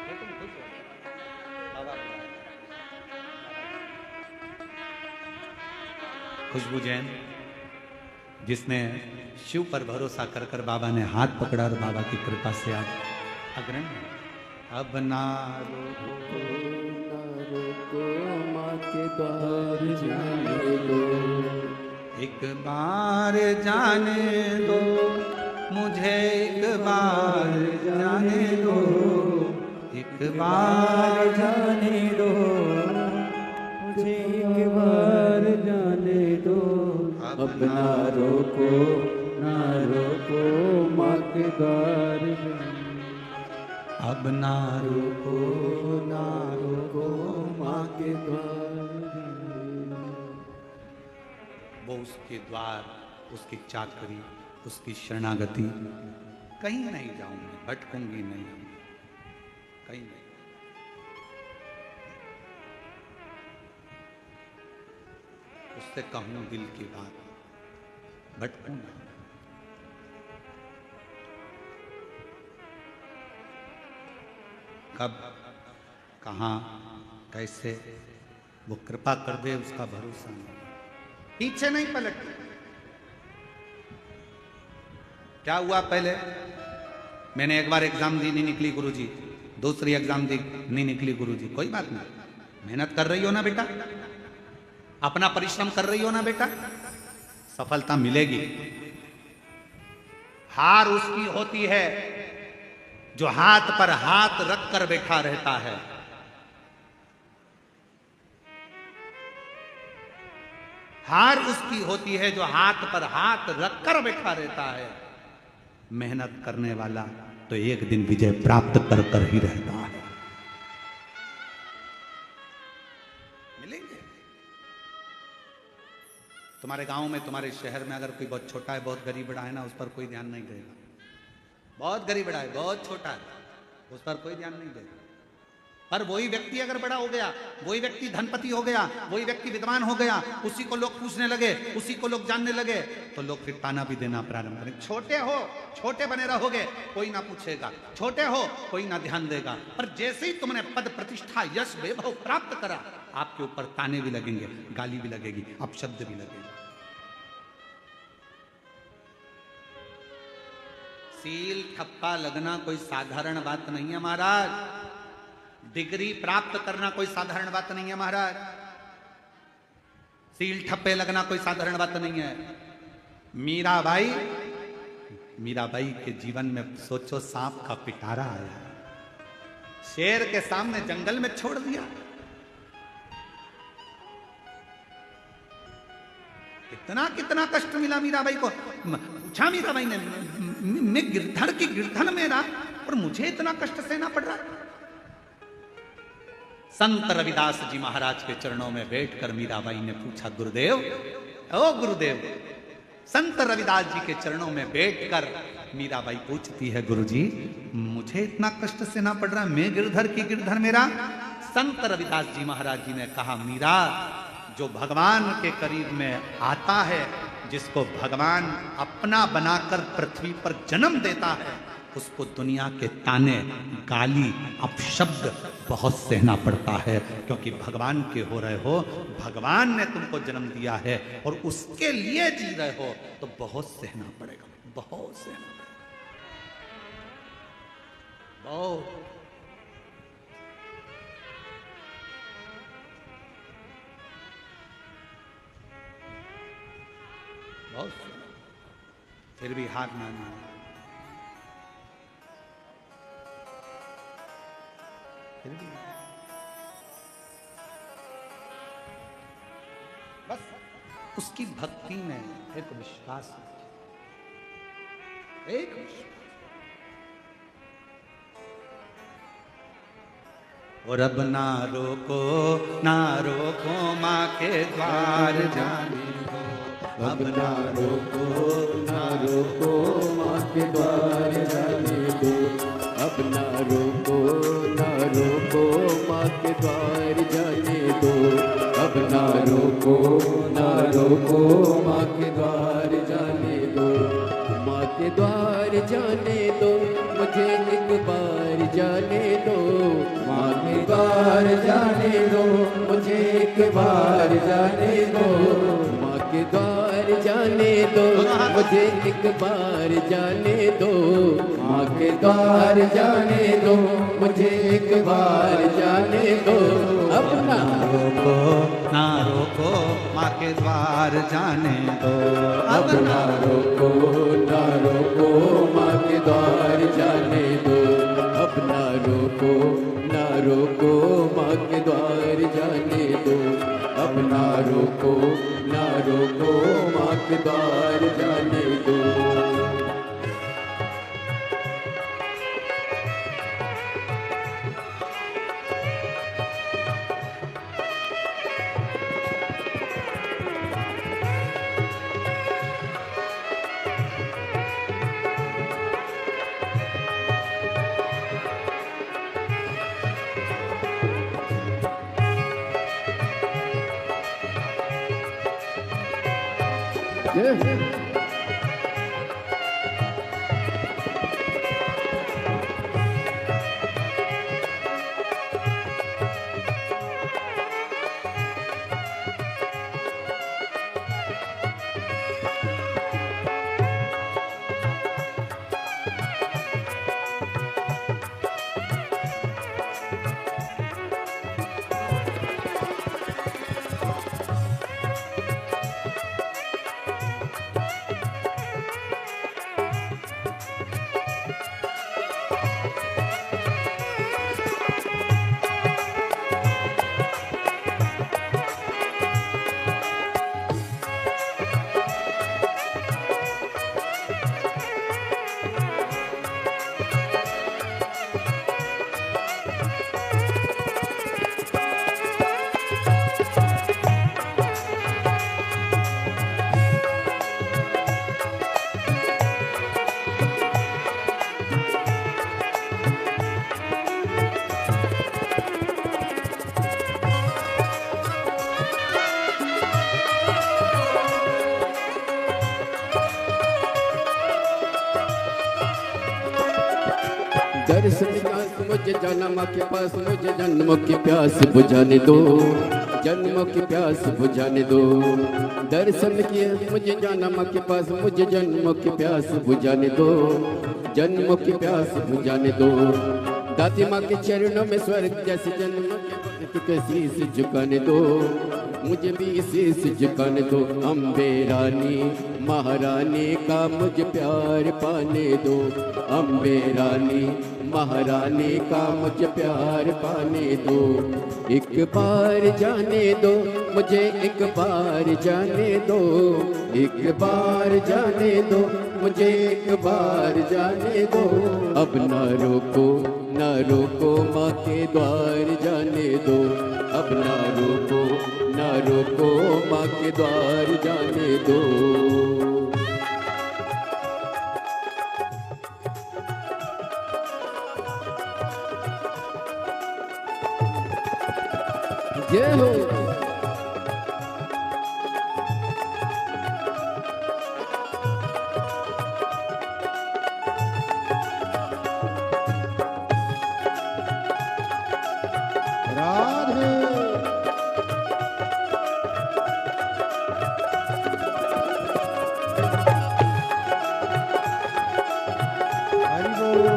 रोते नहीं, खुश हो, बाबा बुलाए। खुशबू जैन, जिसने शिव पर भरोसा कर कर बाबा ने हाथ पकड़ा और बाबा की कृपा से आज अग्रणी है। अब ना रोको,
न रोको, माँ के द्वार जाने दो।
एक बार जाने दो मुझे, एक बार जाने दो, एक बार
जाने दो मुझे, एक बार जाने दो। अब न रोको, न रोको, माँ के द्वार जाने दो।
अब ना रोको, ना रोको,
माँ के द्वार जाने दो।
वो उसके द्वार, उसकी चाकरी, उसकी शरणागति, कहीं नहीं जाऊंगी, भटकूंगी नहीं, कहीं नहीं। उससे कहूं दिल की बात, भटकूं नहीं। कब, कहाँ, कैसे वो कृपा कर दे, उसका भरोसा नहीं, पीछे नहीं पलटते। क्या हुआ पहले, मैंने एक बार एग्जाम दी, नहीं निकली गुरुजी, दूसरी एग्जाम दी, नहीं निकली गुरुजी, कोई बात नहीं, मेहनत कर रही हो ना बेटा, अपना परिश्रम कर रही हो ना बेटा, सफलता मिलेगी। हार उसकी होती है जो हाथ पर हाथ रख कर बैठा रहता है। हार उसकी होती है जो हाथ पर हाथ रख कर बैठा रहता है। मेहनत करने वाला तो एक दिन विजय प्राप्त कर कर ही रहता है। मिलेंगे तुम्हारे गांव में, तुम्हारे शहर में अगर कोई बहुत छोटा है, बहुत गरीब बड़ा है ना, उस पर कोई ध्यान नहीं देगा। बहुत गरीब बड़ा है, बहुत छोटा है, उस पर कोई ध्यान नहीं देगा। पर वही व्यक्ति अगर बड़ा हो गया, वही व्यक्ति धनपति हो गया, वही व्यक्ति विद्वान हो गया, उसी को लोग पूछने लगे, उसी को लोग जानने लगे, तो लोग फिर ताना भी देना प्रारंभ करें। छोटे हो, छोटे बने रहोगे, कोई ना पूछेगा। छोटे हो, कोई ना ध्यान देगा। पर जैसे ही तुमने पद प्रतिष्ठा यश वैभव प्राप्त करा, आपके ऊपर ताने भी लगेंगे, गाली भी लगेगी, अपशब्द भी लगेगा। सील ठप्पा लगना कोई साधारण बात नहीं है महाराज। डिग्री प्राप्त करना कोई साधारण बात नहीं है महाराज। सील ठप्पे लगना कोई साधारण बात नहीं है। मीराबाई के जीवन में सोचो, सांप का पिटारा आया, शेर के सामने जंगल में छोड़ दिया। कितना कष्ट मिला मीराबाई को। पूछा मीराबाई ने, मैं गिरधर की गिरधर मेरा, और मुझे इतना कष्ट सहना पड़ रहा है। संत रविदास जी महाराज के चरणों में बैठकर मीराबाई ने पूछा, गुरुदेव, ओ गुरुदेव। संत रविदास जी के चरणों में बैठकर मीराबाई पूछती है, गुरुजी मुझे इतना कष्ट सहना पड़ रहा है, मैं गिरधर की गिरधर मेरा। संत रविदास जी महाराज जी ने कहा, मीरा, जो भगवान के करीब में आता है, जिसको भगवान अपना बनाकर पृथ्वी पर जन्म देता है, उसको दुनिया के ताने, गाली, अपशब्द बहुत सहना पड़ता है। क्योंकि भगवान के हो रहे हो, भगवान ने तुमको जन्म दिया है और उसके लिए जी रहे हो, तो बहुत सहना पड़ेगा, बहुत सहना पड़ेगा, बहुत। बहुत फिर भी हार माना। फिर भी बस उसकी भक्ति में एक विश्वास, एक विश्वास। और अब ना रोको माँ के द्वार जाने को।
अब ना रोको माँ के द्वार जाने दो। अब ना रोको माँ के द्वार जाने दो। अब ना रोको माँ के द्वार जाने दो। माँ के द्वार जाने दो, मुझे एक बार जाने दो। माँ के द्वार जाने दो, मुझे एक बार जाने दो। माँ के द्वार जाने दो, मुझे एक बार जाने दो। माँ के द्वार जाने दो, मुझे एक बार जाने दो। अब ना
रोको माँ के द्वार जाने दो।
अब ना रोको माँ के द्वार जाने दो। अब ना रोको माँ के द्वार जाने दो। अब ना रोको माँ के द्वार जाने दो। दर्शन प्यास मुझे जाना माँ के पास, मुझे जन्मों की प्यास बुझाने दो, जन्मों की प्यास बुझाने दो। दर्शन किए मुझे जाना माँ के पास, मुझे जन्मों की प्यास बुझाने दो, जन्मों की प्यास बुझाने दो। दाती माँ के चरणों में स्वर्ग जैसे जन्म के शीश झुकाने दो, मुझे भी शीश झुकाने दो। अम्बे रानी महारानी का मुझे प्यार पाने दो, अम्बे रानी महारानी का मुझे प्यार पाने दो। एक बार जाने दो मुझे, एक बार जाने दो, एक बार जाने दो मुझे, एक बार जाने दो। अब ना रोको ना रोको माँ के द्वार जाने दो, अब ना रोको ना रोको माँ के द्वार जाने दो। जय हो।
राधे हरि बोल।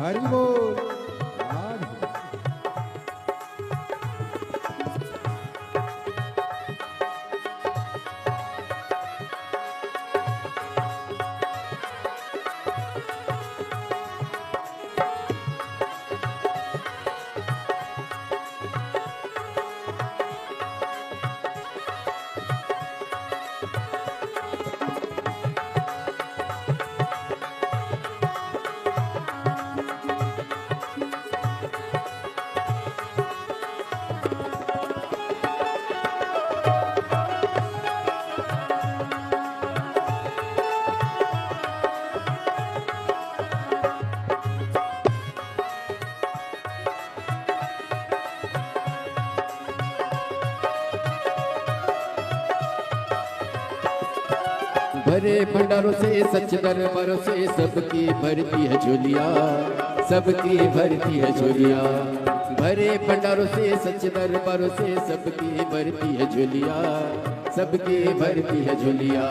हरि बोल।
भरे भंडारों से सच दरबारों से सबकी भरती है झोलिया, सबकी भरती है झोलिया। भरे भंडारों से सच दरबारों से सबकी भरती है झोलिया, सबकी भरती है झोलिया।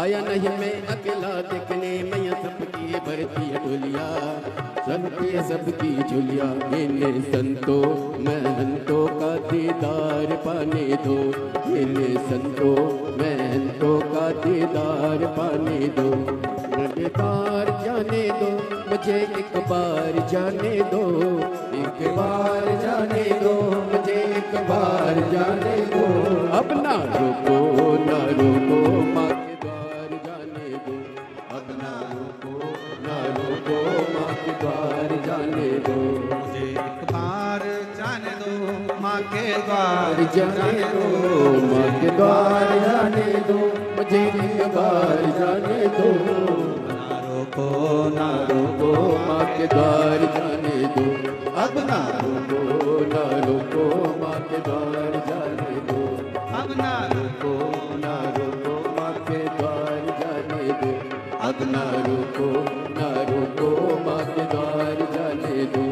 आया नहीं मैं अकेला देखने, मैया सबकी भरती है झोलिया, सबकी सबकी झोलिया। मेरे संतों महंतों का दीदार पाने दो, मेरे संतों महंतों का दीदार पाने दो। मुझे बार जाने दो, मुझे एक बार जाने दो, एक बार जाने दो, मुझे एक बार जाने दो। अब ना रोको ना रोको माँ के द्वार जाने दो, अब ना रोको ना रोको माँ के द्वार जाने दो।
मुझे एक बार जाने दो माँ के द्वार
जाने दो, माँ के द्वार जाने दो, मुझे एक बार जाने दो।
ना रोको ना
रोको माँ के द्वार जाने दो, अब ना रोको ना रोको माँ के द्वार जाने दो,
अब ना
रोको ना रोको माँ के ना रोको माँ के द्वार जाने दो,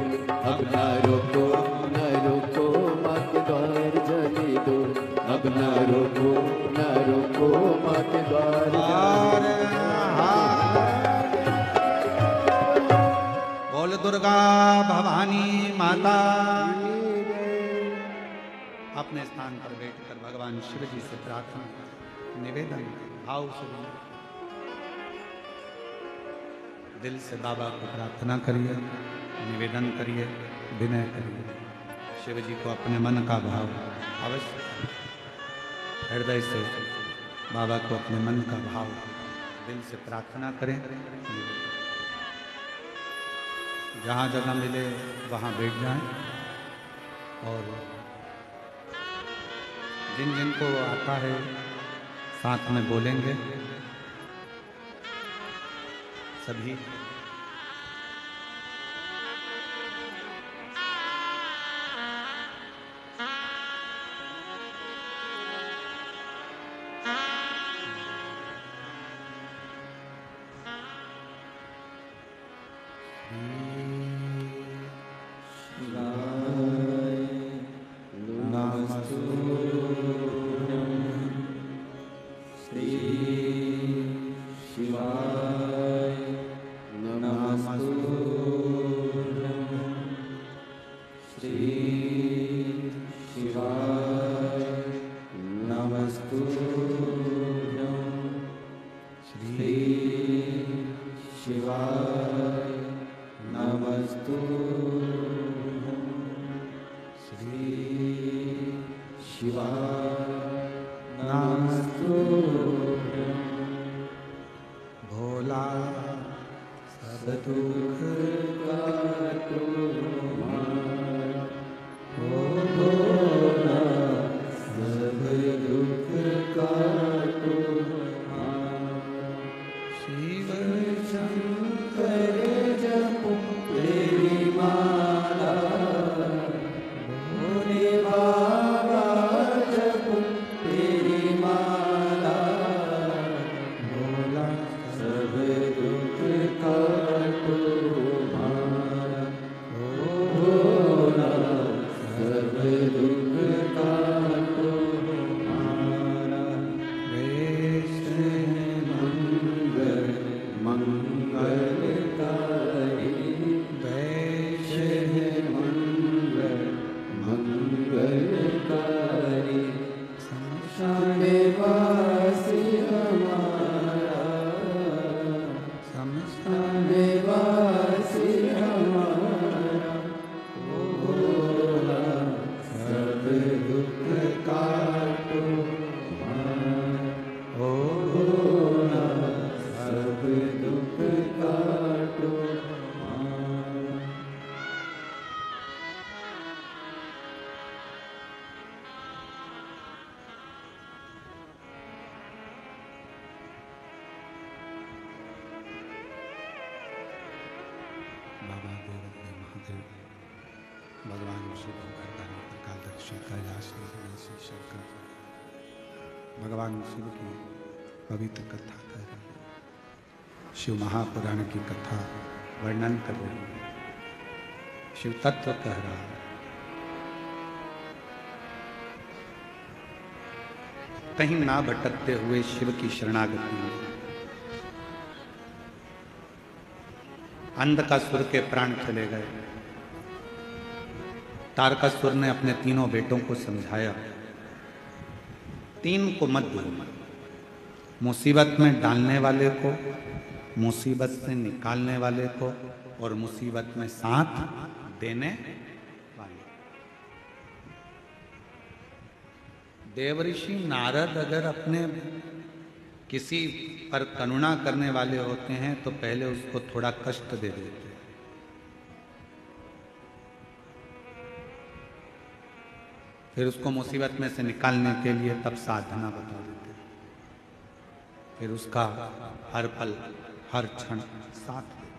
अब ना रोको माँ के द्वार जाने दो, अब ना रोको माँ के द्वार जाने दो।
बोल दुर्गा भवानी माता। अपने स्थान पर बैठकर भगवान शिव जी से प्रार्थना निवेदन भाव से दिल से बाबा को प्रार्थना करिए, निवेदन करिए, विनय करिए। शिव जी को अपने मन का भाव अवश्य हृदय से बाबा को अपने मन का भाव दिल से प्रार्थना करें। जहाँ जगह मिले वहाँ बैठ जाएं और जिन जिन को आता है साथ में बोलेंगे सभी। भोला सब दुख काटो हमारा, भोला सब दुख काटो हमारा। शिव शंकर जपो तेरी माला, भोले बाबा जपो तेरी माला, भोला सब दुख काटो हमारा, भोला सब दुख काटो हमारा। वैष्णव मंगल मंगलकारी, वैष्णव मंगल मंगलकारी, शमशान वासी हमारा, शमशान वासी हमारा, भोला सब दुख काटो हमारा, भोला सब दुख काटो हमारा। बाबा देवज्ञ महादेव, भगवान शिव वरदानी त्रिकालदर्शी कैलाशी गणेशी शंकर, भगवान शिव की पवित्र कथा कर रहे हैं। शिव महापुराण की कथा वर्णन कर रहे हैं, शिव तत्व कह रहा है। कहीं ना भटकते हुए शिव की शरणागति में अंधकासुर के प्राण चले गए। तारकासुर ने अपने तीनों बेटों को समझाया, तीन को मत दो, मुसीबत में डालने वाले को, मुसीबत से निकालने वाले को और मुसीबत में साथ देने वाले। देवऋषि नारद अगर अपने किसी पर करुणा करने वाले होते हैं तो पहले उसको थोड़ा कष्ट दे देते हैं, फिर उसको मुसीबत में से निकालने के लिए तब साधना बता देते हैं, फिर उसका हर पल हर क्षण साथ देते हैं।